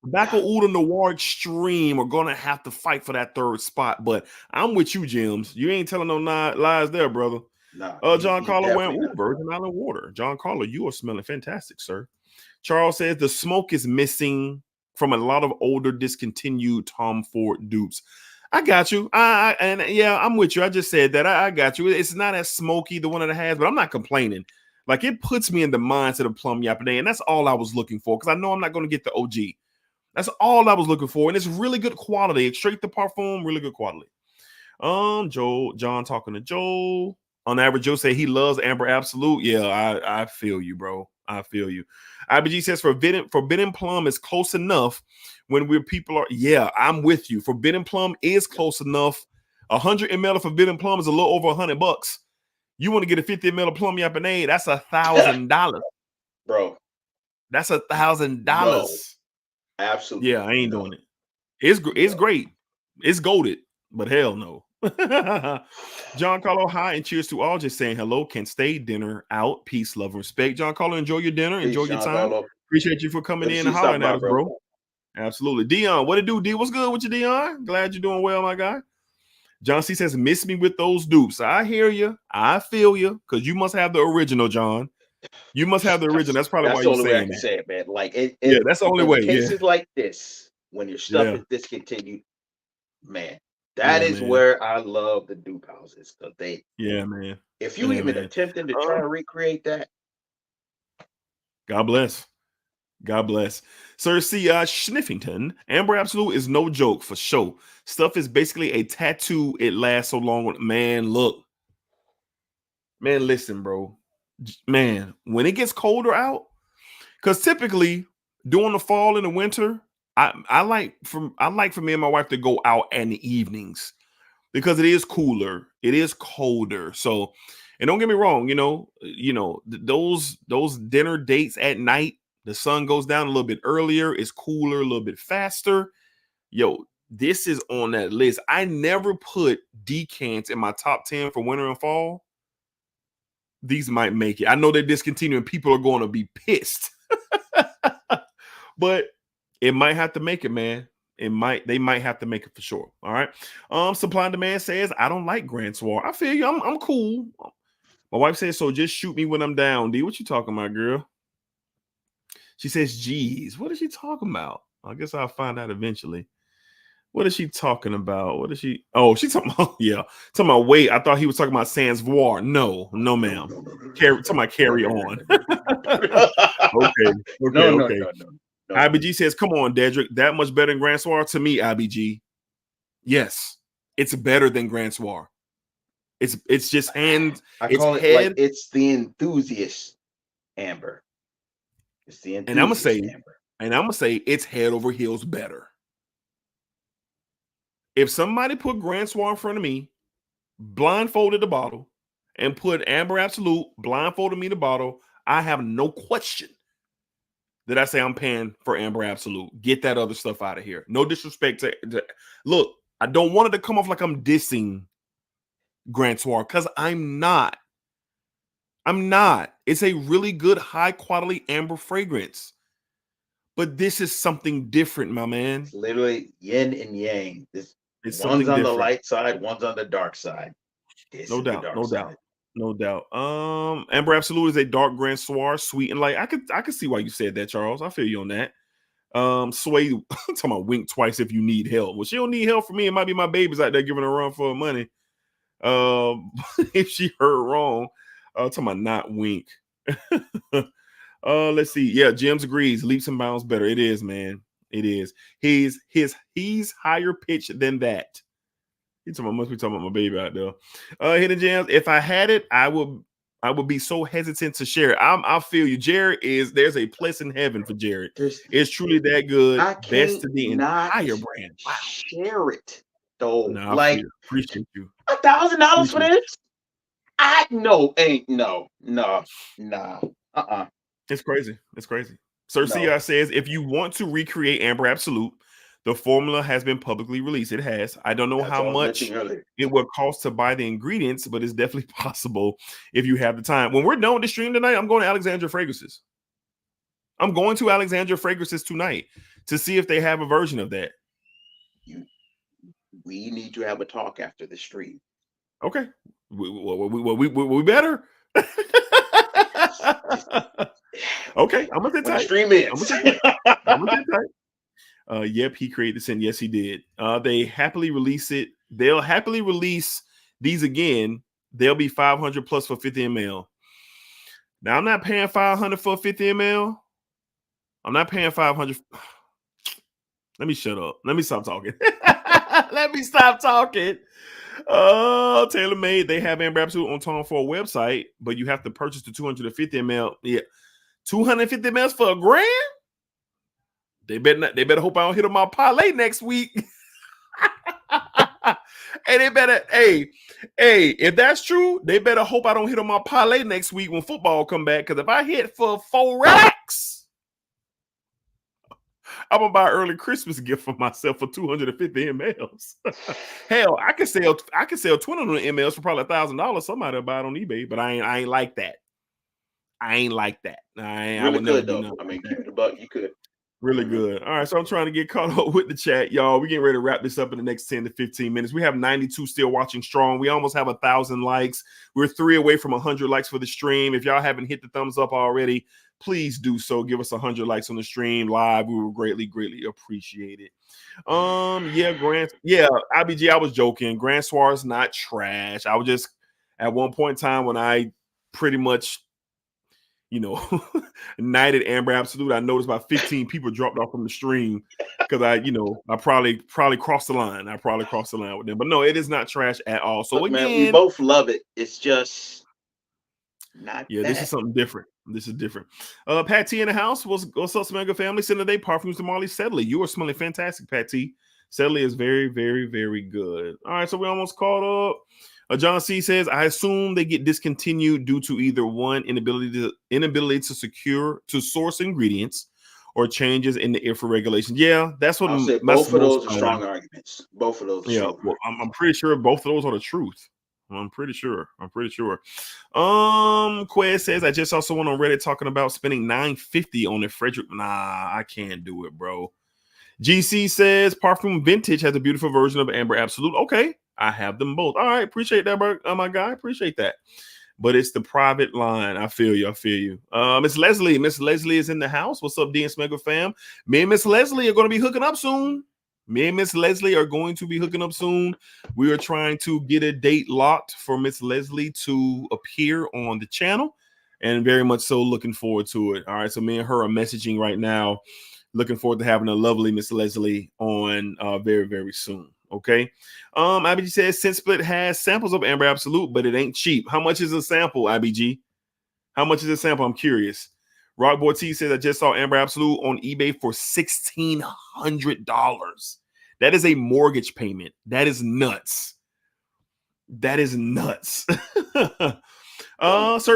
Tobacco Oud and Noir Extreme are gonna have to fight for that 3rd spot. But I'm with you, Jims. You ain't telling no lies there, brother. Nah, John Carlo went, Virgin Island water. John Carlo, you are smelling fantastic, sir. Charles says the smoke is missing from a lot of older discontinued Tom Ford dupes. I got you. I'm with you. I just said that. I got you. It's not as smoky, the one that it has, but I'm not complaining. Like, it puts me in the mindset of Plum Yapone, and that's all I was looking for, because I know I'm not going to get the OG. That's all I was looking for, and it's really good quality. It's straight to parfum, really good quality. John talking to Joel. On average, Joe said he loves Amber Absolute. Yeah, I feel you, bro. I feel you. IBG says Forbidden Plum is close enough when people are. Yeah, I'm with you. Forbidden Plum is close enough. 100 ml of Forbidden Plum is a little over $100. You want to get a 50 ml of Plum Yapone? That's $1,000, bro. That's $1,000. No, absolutely. Yeah, I ain't doing it. It's great. It's goated, but hell no. John Carlo, hi, and cheers to all. Just saying hello. Can stay. Dinner out. Peace, love, and respect. John Carlo, enjoy your dinner. Peace, enjoy your John time. Carlo. Appreciate you for coming in and hollering at us, bro. Absolutely. Dion, what it do, D? What's good with you, Dion? Glad you're doing well, my guy. John C says, miss me with those dupes. I hear you. I feel you, because you must have the original, John. You must have the original. That's probably why you're saying that. That's the only way I can say it, man. Like, yeah, that's the only way. In cases like this, when your stuff is discontinued, man, that is where I love the dupe houses, because man. If you even attempting to try to recreate that, God bless. God bless. Sir C. Schniffington, Amber Absolute is no joke for sure. Stuff is basically a tattoo. It lasts so long. Man, look. Man, listen, bro. Man, when it gets colder out, because typically during the fall and the winter, I like for me and my wife to go out in the evenings, because it is cooler, it is colder. So, and don't get me wrong, those dinner dates at night, the sun goes down a little bit earlier, it's cooler, a little bit faster. Yo, this is on that list. I never put decants in my top 10 for winter and fall. These might make it. I know they're discontinuing. People are going to be pissed. But it might have to make it, man. They might have to make it for sure. All right. Supply and Demand says, I don't like Grand Soir. I feel you. I'm cool. My wife says, so just shoot me when I'm down. D, what you talking about, girl? She says, geez, what is she talking about? I guess I'll find out eventually. What is she talking about? What is she? Oh, she's talking about, talking about, wait, I thought he was talking about Sans Voir. No, ma'am. Talking about carry on. Okay. No. IBG says, come on, Dedrick. That much better than Grand Soir? To me, IBG, yes, it's better than Grand Soir. It's just hands. I call it like it's the enthusiast amber. It's the enthusiast amber. And I'm gonna say it's head over heels better. If somebody put Grand Soir in front of me, blindfolded the bottle, and put Amber Absolute, blindfolded me the bottle, I have no question that I say I'm paying for Amber Absolute. Get that other stuff out of here. No disrespect to look, I don't want it to come off like I'm dissing Grand Soir, because I'm not. I'm not. It's a really good, high quality amber fragrance. But this is something different, my man. It's literally yin and yang. This It's one's something on the different. light side, one's on the dark side. This No is the doubt, dark no side. doubt, no doubt. Amber Absolute is a dark Grand Soir, sweet and light. I could see why you said that, Charles. I feel you on that. Sway, I'm talking about wink twice if you need help. Well, she don't need help from me. It might be my babies out there giving her a run for her money. If she heard wrong, talking about not wink. Let's see. Yeah, James agrees. Leaps and bounds better. It is, man. It is. He's higher pitched than that. He's talking about, must be talking about my baby out there. Hidden Gems. If I had it, I would be so hesitant to share it. I feel you. Jared there's a place in heaven for Jared. It's truly that good. I Best to the not entire brand. Wow. Share it though. No, like appreciate you. $1,000 for this? Nah. It's crazy. It's crazy. Sir CR says, if you want to recreate Amber Absolute, the formula has been publicly released. It has. I don't know how much it will cost to buy the ingredients, but it's definitely possible if you have the time. When we're done with the stream tonight, I'm going to Alexandria Fragrances. I'm going to Alexandria Fragrances tonight to see if they have a version of that. We need to have a talk after the stream. Okay. We better. Okay, I'm gonna say stream is. I'm gonna say yep, he created this, and yes, he did. They happily release it. They'll happily release these again. They'll be 500 plus for 50 ml. Now I'm not paying 500 for 50 ml. I'm not paying 500. Let me shut up. Let me stop talking. Let me stop talking. TaylorMade, they have Amber Absolute on Tom Ford website, but you have to purchase the 250 ml. Yeah, 250 ml for $1,000. They better hope I don't hit on my parlay next week. And they better, hey, if that's true, they better hope I don't hit on my parlay next week when football come back. Because if I hit for 4 racks, I'm gonna buy an early Christmas gift for myself for 250 mls. Hell, I could sell 200 mls for probably $1,000. Somebody will buy it on eBay, but I ain't like that. I ain't like that. I would never do nothing. I mean, keep it a buck. You could. Really good. All right, so I'm trying to get caught up with the chat, y'all. We're getting ready to wrap this up in the next 10 to 15 minutes. We have 92 still watching strong. We almost have 1,000 likes. We're 3 away from 100 likes for the stream. If y'all haven't hit the thumbs up already, please do so. Give us 100 likes on the stream live. We will greatly appreciate it. IBG, I was joking. Grand Soir is not trash. I was just at one point in time when I pretty much knighted Amber Absolute, I noticed about 15 people dropped off from the stream because I probably crossed the line. I probably crossed the line with them. But no, it is not trash at all. So look, again, man, we both love it. It's just not bad. This is something different. This is different. Pat T in the house. What's up, Smegma family? Send today parfums to Marley Sedley. You are smelling fantastic, Pat T. Sedley is very, very, very good. All right, so we almost caught up. John C says, I assume they get discontinued due to either one, inability to source ingredients, or changes in the IFRA regulations. Yeah, that's what I'll say. Both of those are strong arguments. Both of those. Yeah, well, I'm pretty sure both of those are the truth. I'm pretty sure. Quez says, I just saw someone on Reddit talking about spending $950 on a Frederick. Nah, I can't do it, bro. GC says, Parfum Vintage has a beautiful version of Amber Absolute. Okay. I have them both. All right, appreciate that, bro. My guy, appreciate that. But it's the private line. I feel you. Miss Leslie is in the house. What's up, D and Smegma fam? Me and Miss Leslie are going to be hooking up soon. We are trying to get a date locked for Miss Leslie to appear on the channel, and very much so looking forward to it. All right, so me and her are messaging right now. Looking forward to having a lovely Miss Leslie on very, very soon. Okay. IBG says Scent Split has samples of Amber Absolute, but it ain't cheap. How much is a sample, IBG? How much is a sample? I'm curious. Rockboy T says I just saw Amber Absolute on eBay for $1,600. That is a mortgage payment. That is nuts. Sir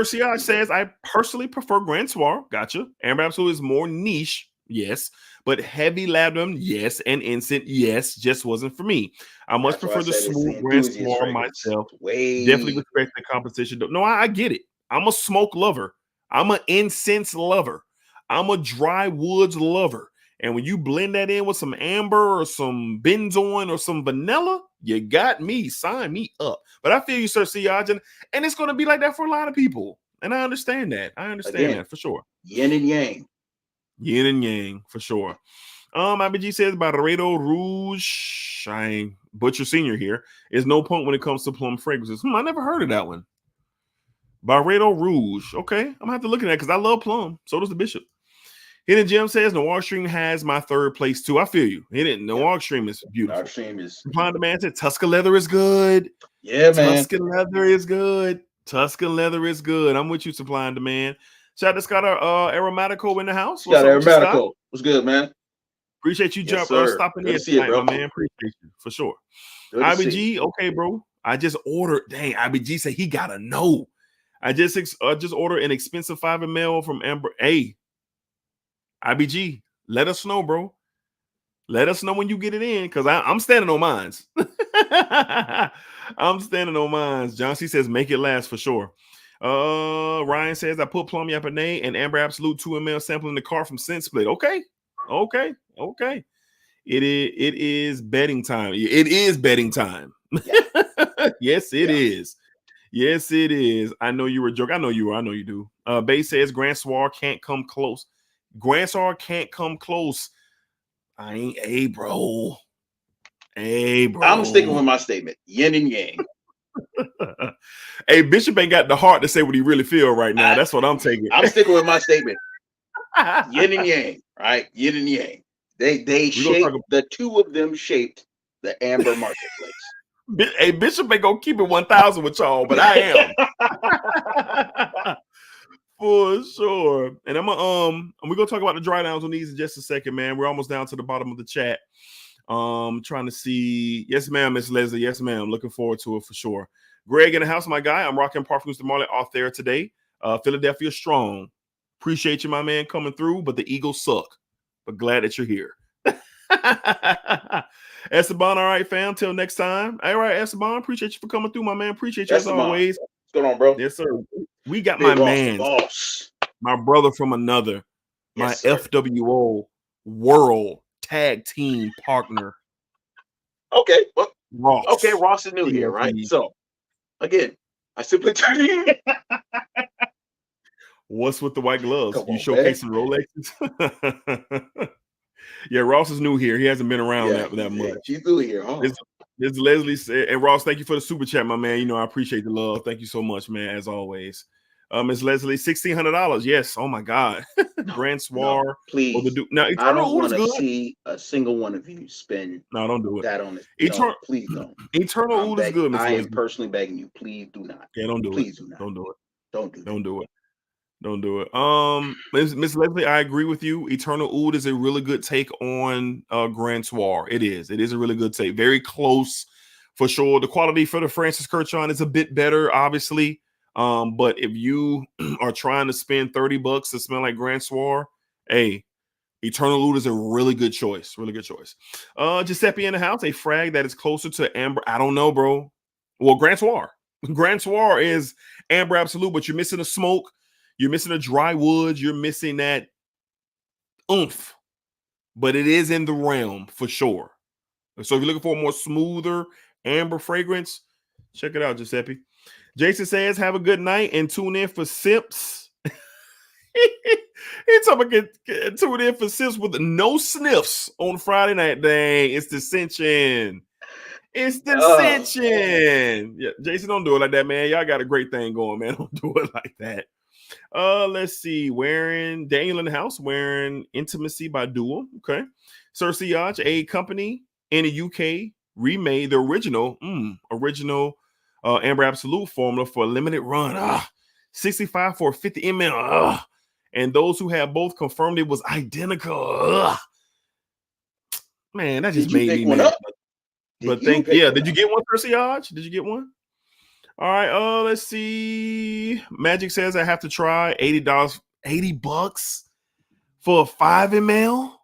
CI says I personally prefer Grand Soir. Gotcha. Amber Absolute is more niche. Yes. But heavy labdanum, yes, and incense, yes, just wasn't for me. I much prefer the smooth Grand Soir myself. Definitely respect the competition. No, I get it. I'm a smoke lover. I'm an incense lover. I'm a dry woods lover. And when you blend that in with some amber or some benzoin or some vanilla, you got me. Sign me up. But I feel you, Sir Siaj, and it's going to be like that for a lot of people. And I understand that. I understand that for sure. Yin and yang. Yin and yang for sure. IBG says Barredo Rouge. I ain't Butcher Senior here. Is no point when it comes to plum fragrances. I never heard of that one. Barredo Rouge. Okay, I'm gonna have to look at that because I love plum. So does the Bishop. Hidden Gem says Noir Stream has my third place too. I feel you. Hidden Noir Stream is beautiful. Noir Stream is. Supply and Demand said Tuscan Leather is good. Yeah, man. Tuscan Leather is good. Tuscan Leather is good. I'm with you. Supply and Demand. Shout out to Scott Aromatico in the house. Scott Aromatico. What's good, man? Appreciate you stopping in tonight, my man. Appreciate you for sure. IBG, okay, bro. I just ordered. Dang, IBG said he gotta know. I just ordered an expensive 5 ml from Amber. Hey, IBG, let us know, bro. Let us know when you get it in, because I'm standing on mines. I'm standing on mines. John C says make it last for sure. Ryan says I put Plum Yapane and Amber Absolute 2 ml sample in the car from Scent Split. Okay. It is betting time. It is betting time. Yeah. Yes, it is. Yes, it is. I know you were joking. I know you were. I know you do. Bay says Grand Soir can't come close. Grand Soir can't come close. I ain't bro. I'm sticking with my statement. Yin and yang. Hey, Bishop ain't got the heart to say what he really feel right now. That's what I'm taking. I'm sticking with my statement. Yin and yang, right? Yin and yang. They shaped, the two of them shaped the amber marketplace. Hey, Bishop ain't gonna keep it 1,000 with y'all, but I am. For sure. And we're gonna talk about the dry downs on these in just a second, man. We're almost down to the bottom of the chat. Trying to see. Yes, ma'am, Miss Leslie. Yes, ma'am. Looking forward to it for sure. Greg in the house, my guy. I'm rocking Parfums de Marley off there today. Philadelphia strong. Appreciate you, my man, coming through, but the Eagles suck. But glad that you're here. Esteban, all right, fam. Till next time. All right, Esteban, appreciate you for coming through, my man. Appreciate you Esteban. As always. What's going on, bro? Yes, sir. We got my man, my brother from another, my FWO World Tag Team Partner. Okay, well, Ross. Okay, Ross is new here, right? So, again, I simply turn in. What's with the white gloves? You showcasing Rolexes? Yeah, Ross is new here. He hasn't been around that much. He's new here. Huh? This Leslie said, and Ross, thank you for the super chat, my man. You know, I appreciate the love. Thank you so much, man, as always. Miss Leslie, $1,600. Yes. Oh my God. Grand Soir. No, please. Now, I don't want to see a single one of you spend. No, don't do it. That on it. Please don't. Eternal Oud is good, Miss Leslie. I am personally begging you. Please do not. Yeah, don't do it. Please do not. Don't do it. Don't do it. Don't do it. Don't do it. Miss Leslie, I agree with you. Eternal Oud is a really good take on Grand Soir. It is. It is a really good take. Very close for sure. The quality for the Francis Kirchhoff is a bit better, obviously. But if you are trying to spend $30 to smell like Grand Soir, hey, Eternal Oud is a really good choice. Really good choice. Giuseppe in the house, a frag that is closer to Amber. I don't know, bro. Well, Grand Soir. Grand Soir is Amber Absolute, but you're missing the smoke. You're missing the dry wood. You're missing that oomph. But it is in the realm for sure. So if you're looking for a more smoother amber fragrance, check it out, Giuseppe. Jason says, have a good night and tune in for sips. He's talking about tune in for sips with no sniffs on Friday night. Dang, it's dissension. It's dissension. Yeah, Jason, don't do it like that, man. Y'all got a great thing going, man. Don't do it like that. Let's see. Wearing Daniel in the house, wearing Intimacy by Duo. Okay. Sir Siaj, a company in the UK remade the original Amber Absolute formula for a limited run. 65 for 50 ml. And those who have both confirmed it was identical. Man, that just made me mad. But did you get one, Sir Siaj? Did you get one? All right, let's see. Magic says I have to try $80, $80 for a 5 ml.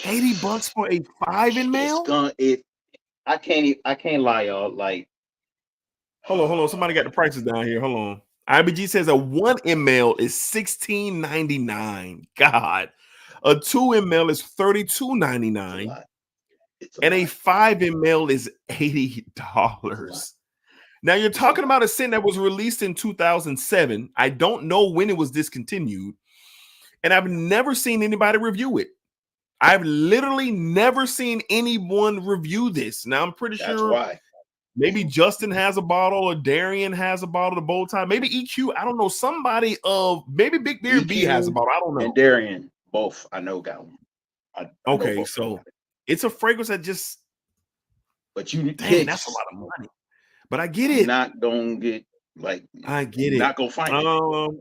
$80 for a 5 ml. I can't lie, y'all. Like, Hold on. Somebody got the prices down here. Hold on. IBG says a 1 ml is $16.99. God. A 2 ml is $32.99. And a 5 ml is $80. Now you're talking about a scent that was released in 2007. I don't know when it was discontinued. And I've never seen anybody review it. I've literally never seen anyone review this. Now I'm pretty sure why. Maybe Justin has a bottle, or Darian has a bottle of bow tie. Maybe EQ. I don't know. Somebody of maybe Big Beard EQ B has a bottle. I don't know. And Darian both I know got one. Okay, so it's a fragrance that just. But you dang, that's a lot of money. But I get it. Not gonna get I get it. Not gonna find it.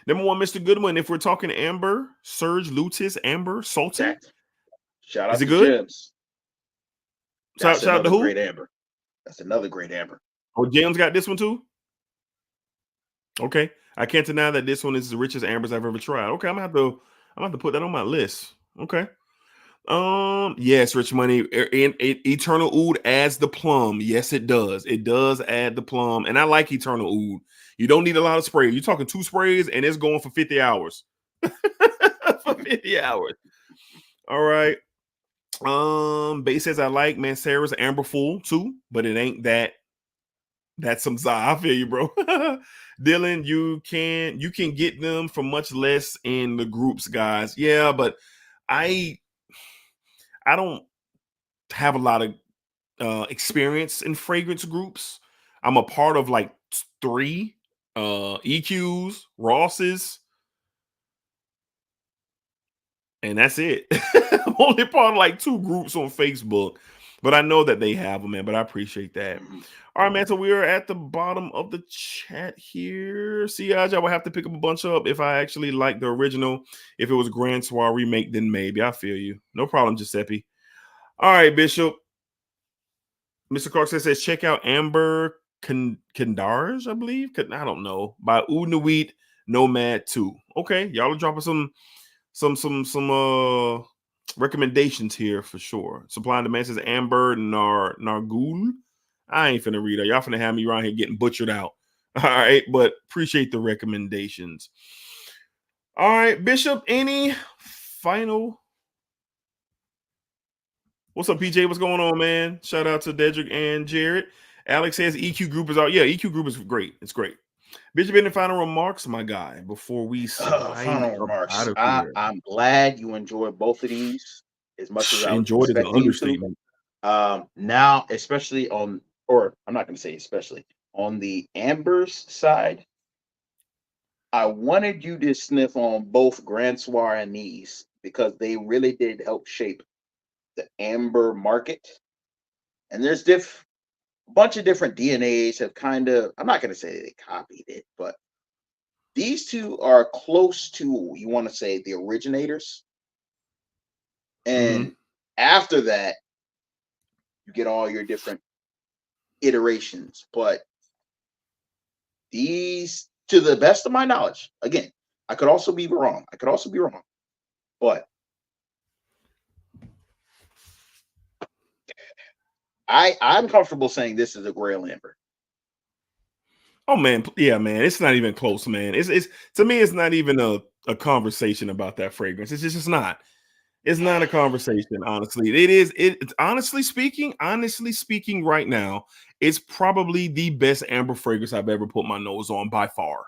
Number one, Mr. Goodwin. If we're talking amber, Serge Lutis, amber, salty. Shout out Is it to good? Gems. Shout out to who? Great amber. That's another great amber. Oh, Gems got this one too? Okay. I can't deny that this one is the richest ambers I've ever tried. Okay, I'm gonna have to put that on my list. Okay. Yes, Rich Money. Eternal Oud adds the plum. Yes, it does. It does add the plum. And I like Eternal Oud. You don't need a lot of spray. You're talking 2 sprays and it's going for 50 hours. For 50 hours. All right. Bay says I like Mancera's Amber Full too, but it ain't that. That's some I feel you, bro. Dylan, you can get them for much less in the groups, guys. Yeah, but I don't have a lot of experience in fragrance groups. I'm a part of like 3 EQs, Ross's, and that's it. I'm only part of like 2 groups on Facebook, but I know that they have them, man. But I appreciate that. All right, man. So we are at the bottom of the chat here. See, I will have to pick up a bunch up if I actually like the original. If it was Grand Soir remake, then maybe. I feel you. No problem, Giuseppe. All right, Bishop. Mr. Clark says check out Amber Kandarj, I believe. I don't know. By Udnawit Nomad 2. Okay, y'all are dropping some recommendations here for sure. Supply and demand says Amber Nargul. I ain't finna read it. Y'all finna have me around here getting butchered out. All right, but appreciate the recommendations. All right, Bishop, any final? What's up, PJ? What's going on, man? Shout out to Dedrick and Jared. Alex says EQ group is out. Yeah, EQ group is great. It's great. Bishop, any final remarks, my guy, before we final remarks? I'm glad you enjoyed both of these as much as I enjoyed it. An understatement. Now, especially on, or I'm not going to say especially on the ambers side, I wanted you to sniff on both Grand Soir and these because they really did help shape the amber market. And there's a bunch of different DNAs have kind of, I'm not going to say they copied it, but these 2 are close to, you want to say, the originators. And after that, you get all your different iterations. But these, to the best of my knowledge, again, I could also be wrong. But I'm comfortable saying this is a Grail Amber. Oh man, yeah, man. It's not even close, man. It's to me, it's not even a conversation about that fragrance. It's just not. It's not a conversation, honestly. It's honestly speaking, right now, it's probably the best amber fragrance I've ever put my nose on by far.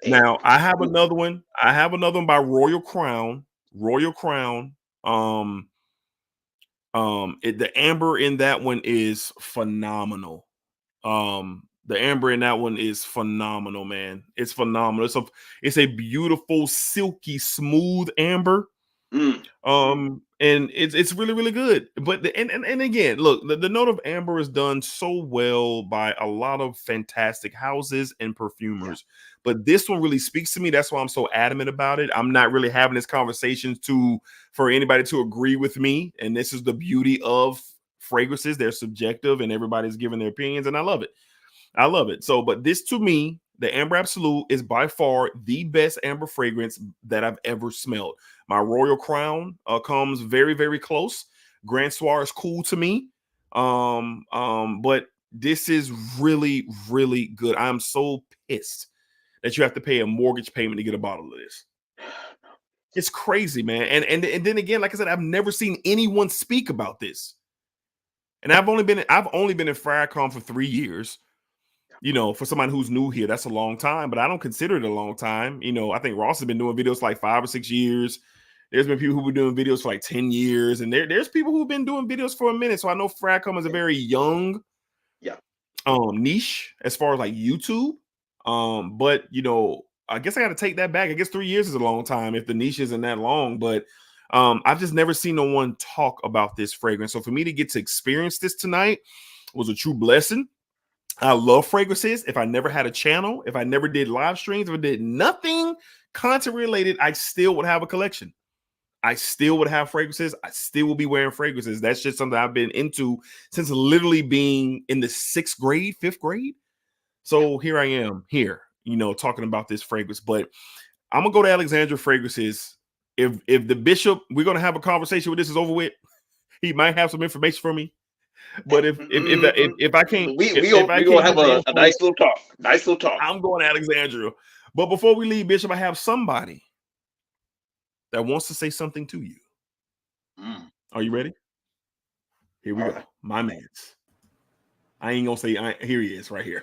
Now, I have another one. By Royal Crown. The amber in that one is phenomenal. The amber in that one is phenomenal, man. It's phenomenal. It's a beautiful, silky, smooth amber. And it's really, really good. But and again, look, the note of amber is done so well by a lot of fantastic houses and perfumers. But this one really speaks to me. That's why I'm so adamant about it. I'm not really having this conversation for anybody to agree with me. And this is the beauty of fragrances. They're subjective and everybody's giving their opinions, and I love it. So, but this to me, the Amber Absolute is by far the best amber fragrance that I've ever smelled. My Royal Crown comes very, very close. Grand Soir is cool to me. But This is really, really good. I'm so pissed that you have to pay a mortgage payment to get a bottle of this. It's crazy, man. And then again, like I said, I've never seen anyone speak about this. And I've only been in Firecom for 3 years. You know, for somebody who's new here, that's a long time, but I don't consider it a long time. You know, I think Ross has been doing videos for like 5 or 6 years. There's been people who've been doing videos for like 10 years, and there's people who've been doing videos for a minute. So I know Fracom is a very young niche as far as like YouTube. But you know, I guess I got to take that back. I guess 3 years is a long time if the niche isn't that long, but I've just never seen no one talk about this fragrance. So for me to get to experience this tonight was a true blessing. I love fragrances. If I never had a channel, if I never did live streams, if I did nothing content related, I still would have a collection. I still would have fragrances. I still will be wearing fragrances. That's just something I've been into since literally being in the 6th grade, 5th grade. So here I am here, you know, talking about this fragrance. But I'm gonna go to Alexandra Fragrances. If the bishop, we're gonna have a conversation when this is over with. He might have some information for me. But if I can't, we gonna have a nice little talk. Nice little talk. I'm going to Alexandria. But before we leave, Bishop, I have somebody that wants to say something to you. Are you ready? Here we go. My man's. I ain't gonna say. Here he is, right here.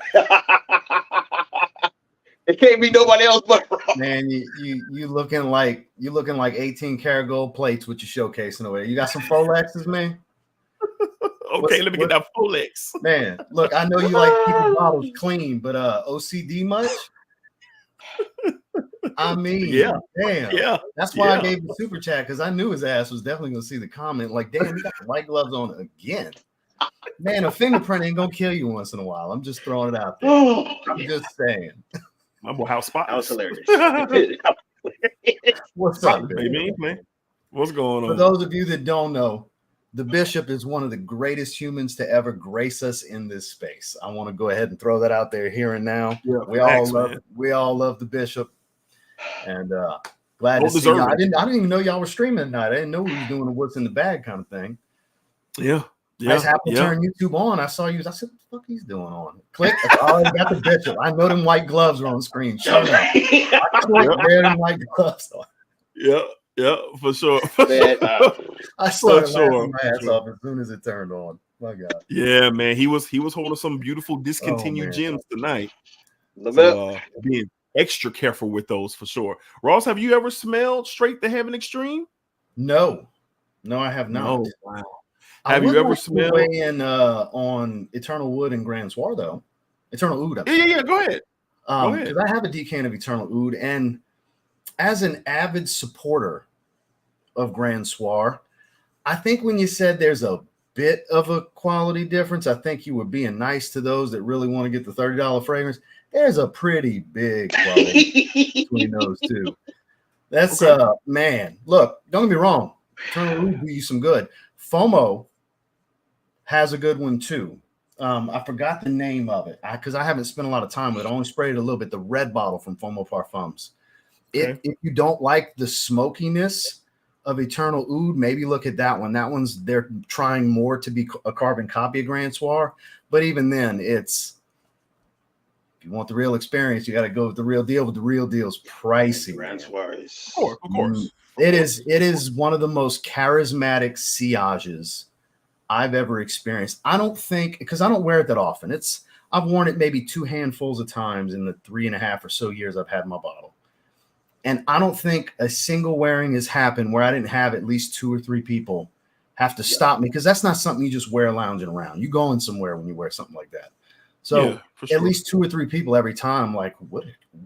It can't be nobody else but Ross. Man, you looking like 18 karat gold plates with your showcasing away. You got some Rolexes, man. Okay, let me get that Folex. Man, look, I know you like keeping bottles clean, but OCD much? I mean, damn. That's why I gave the super chat, because I knew his ass was definitely going to see the comment. Like, damn, you got the white gloves on again. Man, a fingerprint ain't going to kill you once in a while. I'm just throwing it out there. I'm just saying. My boy, how spot. That was hilarious. What's up, baby? Man? What's going on? For those of you that don't know, the Bishop is one of the greatest humans to ever grace us in this space. I want to go ahead and throw that out there here and now. Yeah, we all love the Bishop, and glad to see you. I didn't even know y'all were streaming tonight. I didn't know we were doing a what's in the bag kind of thing. Yeah. I just happened to turn YouTube on. I saw you. I said, "What the fuck he's doing on?" Click. Oh, got the Bishop. I know them white gloves are on screen. Shut up. I clicked red and white gloves on. Yeah, for sure. I started laughing my ass off as soon as it turned on. My God. Yeah, man. He was holding some beautiful discontinued gems tonight. So, being extra careful with those for sure. Ross, have you ever smelled Straight to Heaven Extreme? No, I have not. No. Wow. Have you ever smelled on Eternal Wood and Grand Soir though? Eternal Oud. Yeah. Go ahead. Because I have a decant of Eternal Oud, and as an avid supporter of Grand Soir, I think when you said there's a bit of a quality difference, I think you were being nice to those that really want to get the $30 fragrance. There's a pretty big quality between those two. That's man. Look, don't get me wrong. Eternal Oud do you some good. FOMO has a good one too. I forgot the name of it because I haven't spent a lot of time with it. I only sprayed it a little bit. The red bottle from FOMO Parfums. If you don't like the smokiness of Eternal Oud, maybe look at that one. That one's they're trying more to be a carbon copy of Grand Soir, but even then, it's if you want the real experience, you got to go with the real deal. But the real deal's pricey. Grand Soir is, of course. It is one of the most charismatic sillages I've ever experienced. I don't think because I don't wear it that often. I've worn it maybe 2 handfuls of times in the 3.5 or so years I've had my bottle. And I don't think a single wearing has happened where I didn't have at least 2 or 3 people have to stop me because that's not something you just wear lounging around. You going somewhere when you wear something like that. So at least 2 or 3 people every time, like,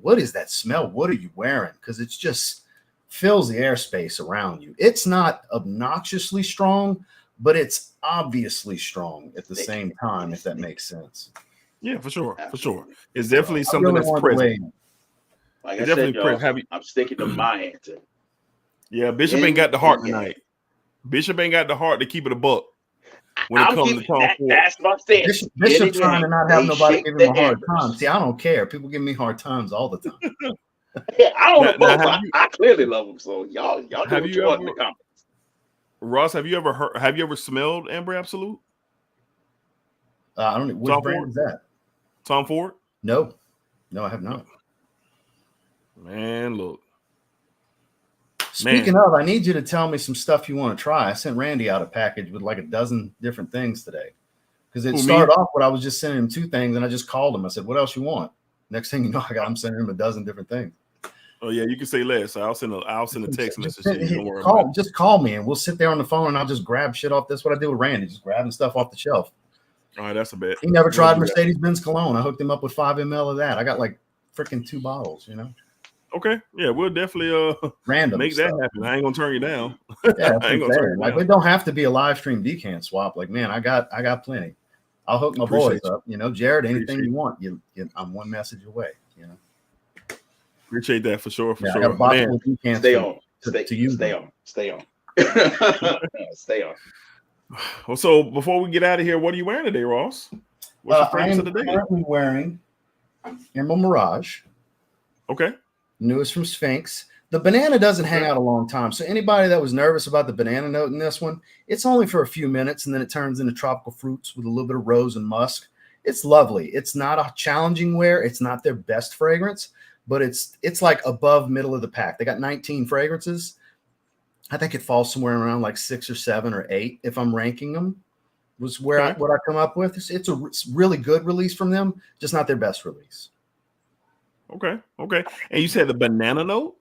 what is that smell? What are you wearing? Because it's just fills the airspace around you. It's not obnoxiously strong, but it's obviously strong at the same time, if that makes sense. Yeah, for sure. For sure. It's definitely something that's present. Like I said, y'all, I'm sticking to my answer. Yeah, Bishop ain't got the heart tonight. Bishop ain't got the heart to keep it a buck when it comes to Tom Ford. That's what I'm saying. Bishop trying to not have nobody give him a hard time. See, I don't care. People give me hard times all the time. Yeah, I don't know. I clearly love them. So y'all do what you want in the comments. Ross, have you ever smelled Amber Absolute? I don't know which brand is that. Tom Ford? No, I have not. Man, look. Speaking of, I need you to tell me some stuff you want to try. I sent Randy out a package with like a dozen different things today. Because it started off when I was just sending him 2 things, and I just called him. I said, "What else you want?" Next thing you know, I'm sending him a dozen different things. Oh yeah, you can say less. I'll send a text message. Just call me, and we'll sit there on the phone, and I'll just grab shit off. That's what I do with Randy, just grabbing stuff off the shelf. All right, that's a bet. He never tried Mercedes-Benz cologne. I hooked him up with 5 ml of that. I got like freaking 2 bottles, you know. Okay, yeah, we'll definitely make that happen. I ain't gonna turn you down. Yeah, I ain't gonna turn you down. It don't have to be a live stream decant swap. Like, man, I got plenty. I'll hook my boys up. You know, Jared, anything you want, I'm one message away. You know. Appreciate that for sure. I got a bottle of decant. Stay on. Stay on. Well, so before we get out of here, what are you wearing today, Ross? What's your fragrance of the day? I'm currently wearing Emerald Mirage. Okay. Newest from Sphinx. The banana doesn't hang out a long time. So anybody that was nervous about the banana note in this one, it's only for a few minutes, and then it turns into tropical fruits with a little bit of rose and musk. It's lovely. It's not a challenging wear. It's not their best fragrance, but it's like above middle of the pack. They got 19 fragrances. I think it falls somewhere around like 6 or 7 or 8 if I'm ranking them. Was what I come up with. It's a really good release from them, just not their best release. Okay. And you said the banana note?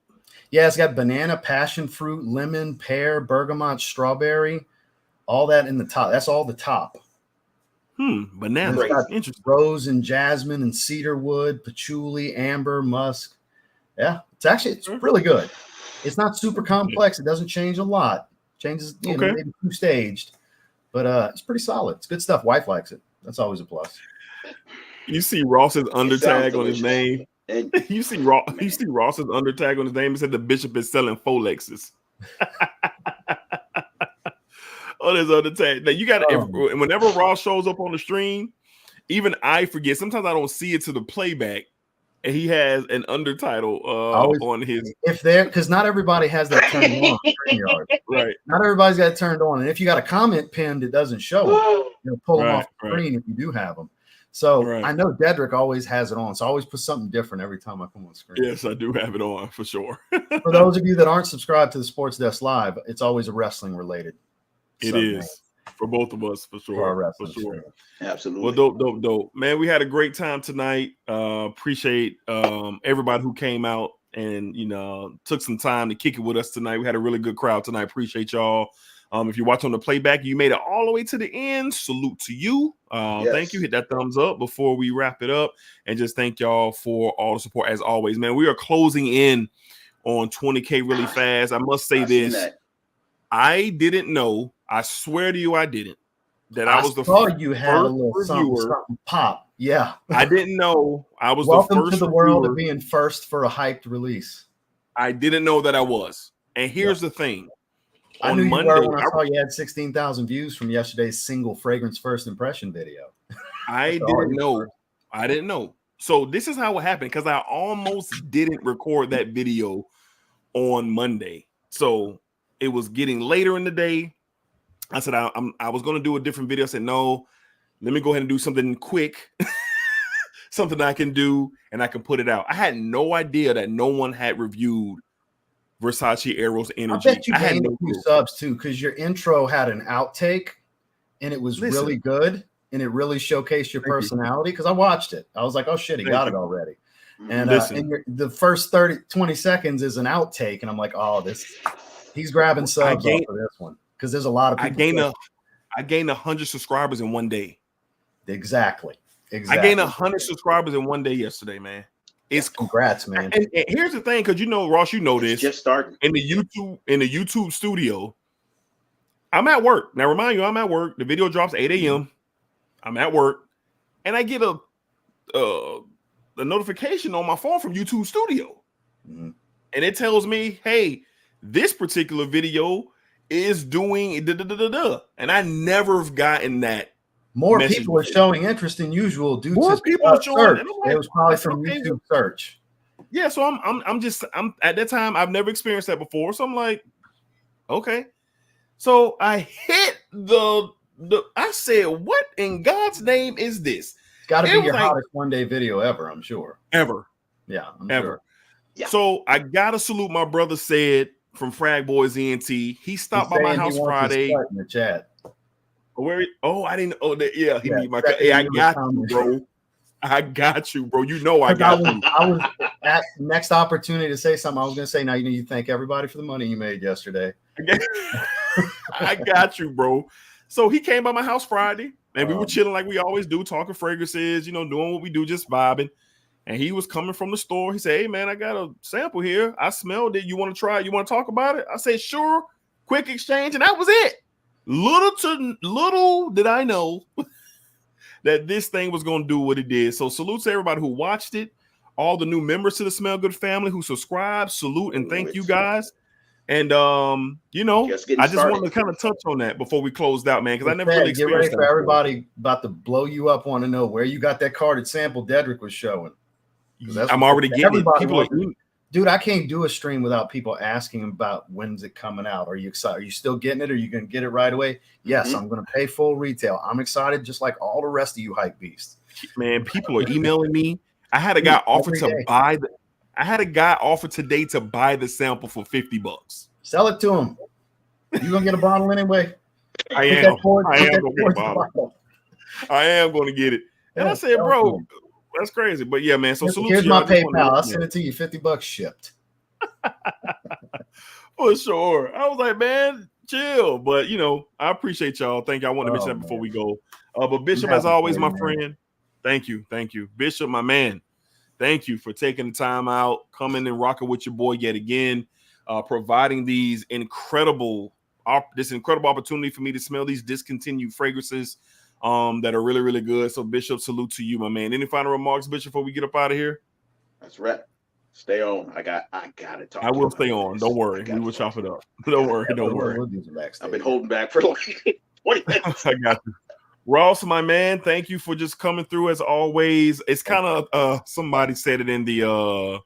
Yeah, it's got banana, passion fruit, lemon, pear, bergamot, strawberry, all that in the top. That's all the top. Banana. Interesting. Rose and jasmine and cedar wood, patchouli, amber, musk. Yeah, it's really good. It's not super complex. It doesn't change a lot. Changes, maybe 2 staged, but it's pretty solid. It's good stuff. Wife likes it. That's always a plus. You see Ross's undertag on his name. You see Ross's undertag on his name. It said the bishop is selling Folexes. On his undertag. Now you got whenever Ross shows up on the stream, even I forget. Sometimes I don't see it to the playback, and he has an undertitle on his. If they're because not everybody has that turned on. StreamYard. Right. Not everybody's got it turned on, and if you got a comment pinned, it doesn't show them. Pull them off the screen if you do have them. So I know Dedrick always has it on. So I always put something different every time I come on screen. Yes, I do have it on for sure. For those of you that aren't subscribed to the Sports Desk Live, it's always a wrestling related. It is for both of us for sure. For sure. Absolutely. Well, dope. Man, we had a great time tonight. Appreciate everybody who came out and took some time to kick it with us tonight. We had a really good crowd tonight. Appreciate y'all. If you're watching the playback, you made it all the way to the end. Salute to you. Thank you. Hit that thumbs up before we wrap it up. And just thank y'all for all the support as always. Man, we are closing in on 20K really fast. I must say this. I didn't know. I swear to you, I didn't. That I was the first you had a little something pop. Yeah. I didn't know I was Welcome the first to the world of being first for a hyped release. I didn't know that I was. And here's the thing. I knew you were when I saw you had 16,000 views from yesterday's single fragrance first impression video. I didn't know. So this is how it happened because I almost didn't record that video on Monday. So it was getting later in the day. I said I was going to do a different video. I said, no, let me go ahead and do something quick, something I can do, and I can put it out. I had no idea that no one had reviewed Versace Eros Energy. I bet you gained a few subs too, because your intro had an outtake and it was really good and it really showcased your personality. Because I watched it, I was like, oh shit, he got it already. And the first 20 seconds is an outtake, and I'm like, oh, he's grabbing subs off of this one because there's a lot of people. I gained 100 subscribers in one day. Exactly. I gained 100 subscribers in one day yesterday, man. It's congrats, man. And here's the thing, because Ross, this just started in the YouTube studio. I'm at work now. Remind you, I'm at work. The video drops 8 a.m. I'm at work, and I get a notification on my phone from YouTube Studio, and it tells me, "Hey, this particular video is doing da-da-da-da-da," and I never have gotten that. More people are showing interest than usual due to people are showing. It was probably from YouTube search. Yeah, so I'm at that time I've never experienced that before, so I'm like, okay. So I hit the I said, what in God's name is this? It's got to be your hottest one-day video ever, I'm sure. Ever. Yeah, I'm ever. Sure. Yeah. So I gotta salute my brother Said from Frag Boys ENT. He stopped by my house Friday. In the chat. Where? I didn't. Yeah, he need my. Hey, I got you, bro. I got you, bro. You know I got you. I was at next opportunity to say something. I was gonna say, now you thank everybody for the money you made yesterday. I got you, bro. So he came by my house Friday, and we were chilling like we always do, talking fragrances, doing what we do, just vibing. And he was coming from the store. He said, "Hey man, I got a sample here. I smelled it. You want to try it? You want to talk about it?" I said, "Sure." Quick exchange, and that was it. Little did I know that this thing was going to do what it did. So salute to everybody who watched it, all the new members to the Smell Good family who subscribed. Salute and thank you guys. And I just wanted to kind of touch on that before we closed out, man, because I never really experienced get ready for everybody about to blow you up. Want to know where you got that carded sample Dedrick was showing. I'm already getting it. People dude, I can't do a stream without people asking about when's it coming out. Are you excited? Are you still getting it? Are you going to get it right away? Yes, I'm going to pay full retail. I'm excited, just like all the rest of you hype beasts. Man, people are emailing me. I had a guy offer to buy the. I had a guy offer today to buy the sample for $50. Sell it to him. You gonna get a bottle anyway? I am going to get it. And I said, bro, that's crazy. But yeah, man. So here's my PayPal. I'll send it to you. $50 shipped. For sure. I was like, man, chill. But I appreciate y'all. Thank you. I want to mention that before we go. But Bishop, as always, my friend. Thank you. Bishop, my man. Thank you for taking the time out, coming and rocking with your boy yet again, providing this incredible opportunity for me to smell these discontinued fragrances that are really, really good. So, Bishop, salute to you, my man. Any final remarks, Bishop, before we get up out of here? That's right. Stay on. I got to talk. I will stay on. Don't worry. We will chop it up. Don't worry. We'll do some backstage. I've been holding back for like 20 minutes. I got you. Ross, my man, thank you for just coming through as always. It's kind of somebody said it in the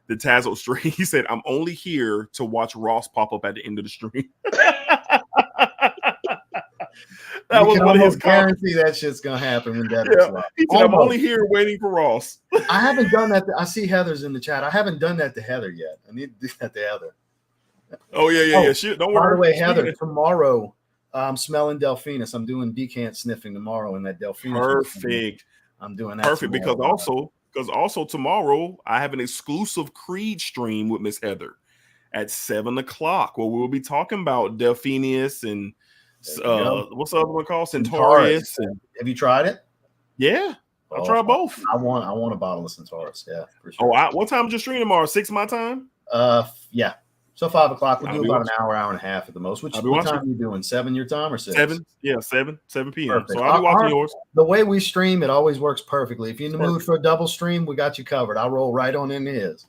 Tazo stream. He said, "I'm only here to watch Ross pop up at the end of the stream." That was one of his guarantee that shit's gonna happen when that. Yeah. He said, "I'm only here waiting for Ross." I haven't done that. I see Heather's in the chat. I haven't done that to Heather yet. I need to do that to Heather. Oh yeah. Shit, don't worry. By the way, Heather, tomorrow. I'm smelling Delphinus. I'm doing decant sniffing tomorrow in that Delphinus. Perfect. I'm doing that. Perfect because also tomorrow I have an exclusive Creed stream with Miss Heather at 7:00 where we'll be talking about Delphinus and what's the other one called? Centaurus. Have you tried it? Yeah, I'll try both. I want a bottle of Centaurus. Yeah, for sure. What time is your stream tomorrow? 6 my time? Yeah. So 5 o'clock. We'll do about an hour and a half at the most. What time are you doing? 7 your time or 6? 7. Yeah, 7 p.m. Perfect. So I'll be watching yours. The way we stream, it always works perfectly. If you're in the mood for a double stream, we got you covered. I'll roll right on into his.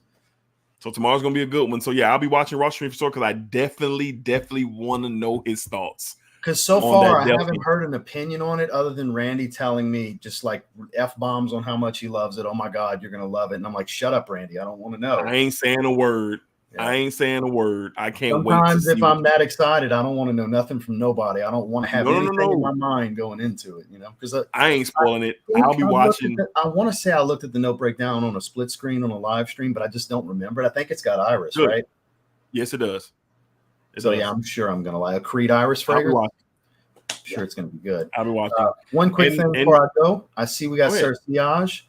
So tomorrow's gonna be a good one. So yeah, I'll be watching Ross stream for sure because I definitely want to know his thoughts. Because so far I haven't heard an opinion on it other than Randy telling me just like F-bombs on how much he loves it. Oh my God, you're gonna love it. And I'm like, shut up, Randy. I don't want to know. I ain't saying a word. Yeah. I ain't saying a word. I can't wait. Sometimes if I'm that excited, I don't want to know nothing from nobody. I don't want to have anything in my mind going into it, because I ain't spoiling it. I'll be watching. I want to say I looked at the note breakdown on a split screen on a live stream, but I just don't remember it. I think it's got Iris, right? Yes, it does. Yeah, I'm sure I'm gonna like a Creed Iris fragrance. I'm sure it's gonna be good. I'll be watching. One quick thing before I go, I see we got SHEA.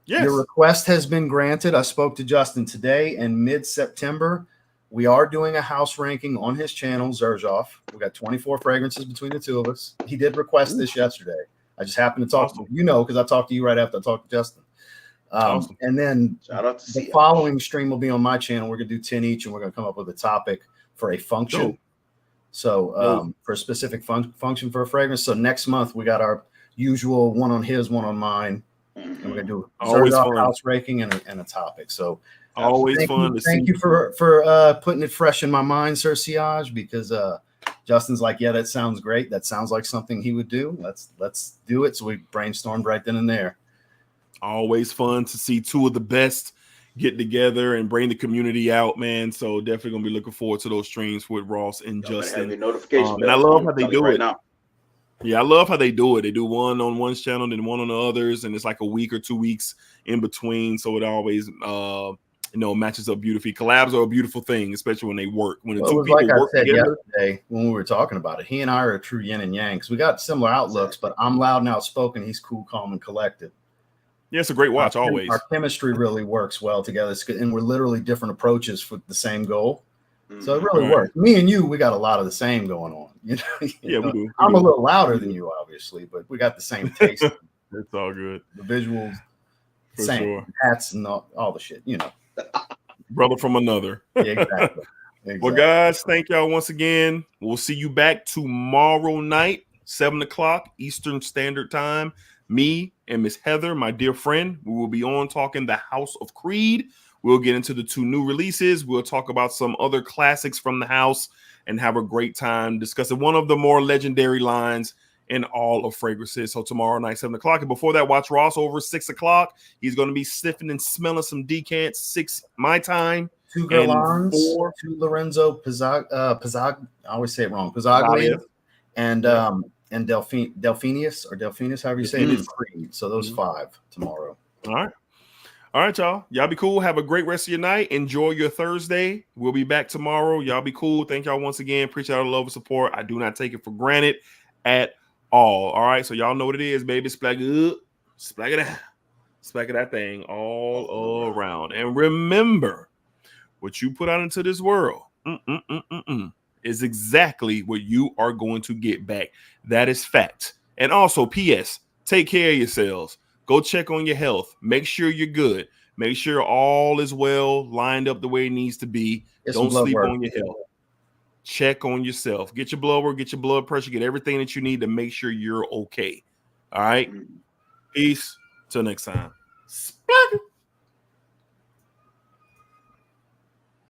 Yes. Your request has been granted. I spoke to Justin today, and mid-September, we are doing a house ranking on his channel, Zerjoff. We got 24 fragrances between the two of us. He did request this yesterday. I just happened to talk to you, because I talked to you right after I talked to Justin. And then the following stream will be on my channel. We're going to do 10 each, and we're going to come up with a topic for a function. So for a specific function for a fragrance. So next month, we got our usual one on his, one on mine. And we're gonna do house raking and a topic. So always fun. Thank you for putting it fresh in my mind, Sir Siage, because Justin's like, yeah, that sounds great. That sounds like something he would do. Let's do it. So we brainstormed right then and there. Always fun to see two of the best get together and bring the community out, man. So definitely gonna be looking forward to those streams with Ross and Justin. Notification and I love how they do it. Now. Yeah, I love how they do it. They do one on one's channel, then one on the others, and it's like a week or 2 weeks in between. So it always, matches up beautifully. Collabs are a beautiful thing, especially when they work. When the two people work together. Yesterday when we were talking about it, he and I are a true yin and yang because we got similar outlooks, but I'm loud and outspoken. He's cool, calm, and collected. Yeah, it's a great watch always. Our chemistry really works well together, and we're literally different approaches for the same goal. So it really works. Me and you, we got a lot of the same going on. You know, we do. I'm a little louder than you, obviously, but we got the same taste. It's all good. The visuals, for same sure. Hats and all the shit, you know. Brother from another. Yeah, exactly. Well, guys, thank y'all once again. We'll see you back tomorrow night, 7 o'clock Eastern Standard Time. Me and Miss Heather, my dear friend, we will be on talking the House of Creed. We'll get into the 2 new releases. We'll talk about some other classics from the house and have a great time discussing one of the more legendary lines in all of fragrances. So tomorrow night, 7 o'clock. And before that, watch Ross over 6 o'clock. He's going to be sniffing and smelling some Decant, 6 my time. 2 Guerlains, 2 Lorenzo Pizzag. I always say it wrong. Pizzaglia and Delphinius or Delphinus, however you say it. Creed. So those 5 tomorrow. All right, y'all. Y'all be cool. Have a great rest of your night. Enjoy your Thursday. We'll be back tomorrow. Y'all be cool. Thank y'all once again. Appreciate all the love and support. I do not take it for granted at all. All right. So y'all know what it is, baby. Splack it that thing all around. And remember, what you put out into this world is exactly what you are going to get back. That is fact. And also, P.S., take care of yourselves. Go check on your health. Make sure you're good. Make sure all is well, lined up the way it needs to be. Don't sleep on your health. Check on yourself. Get your blood work, get your blood pressure, get everything that you need to make sure you're okay. All right? Peace. Till next time.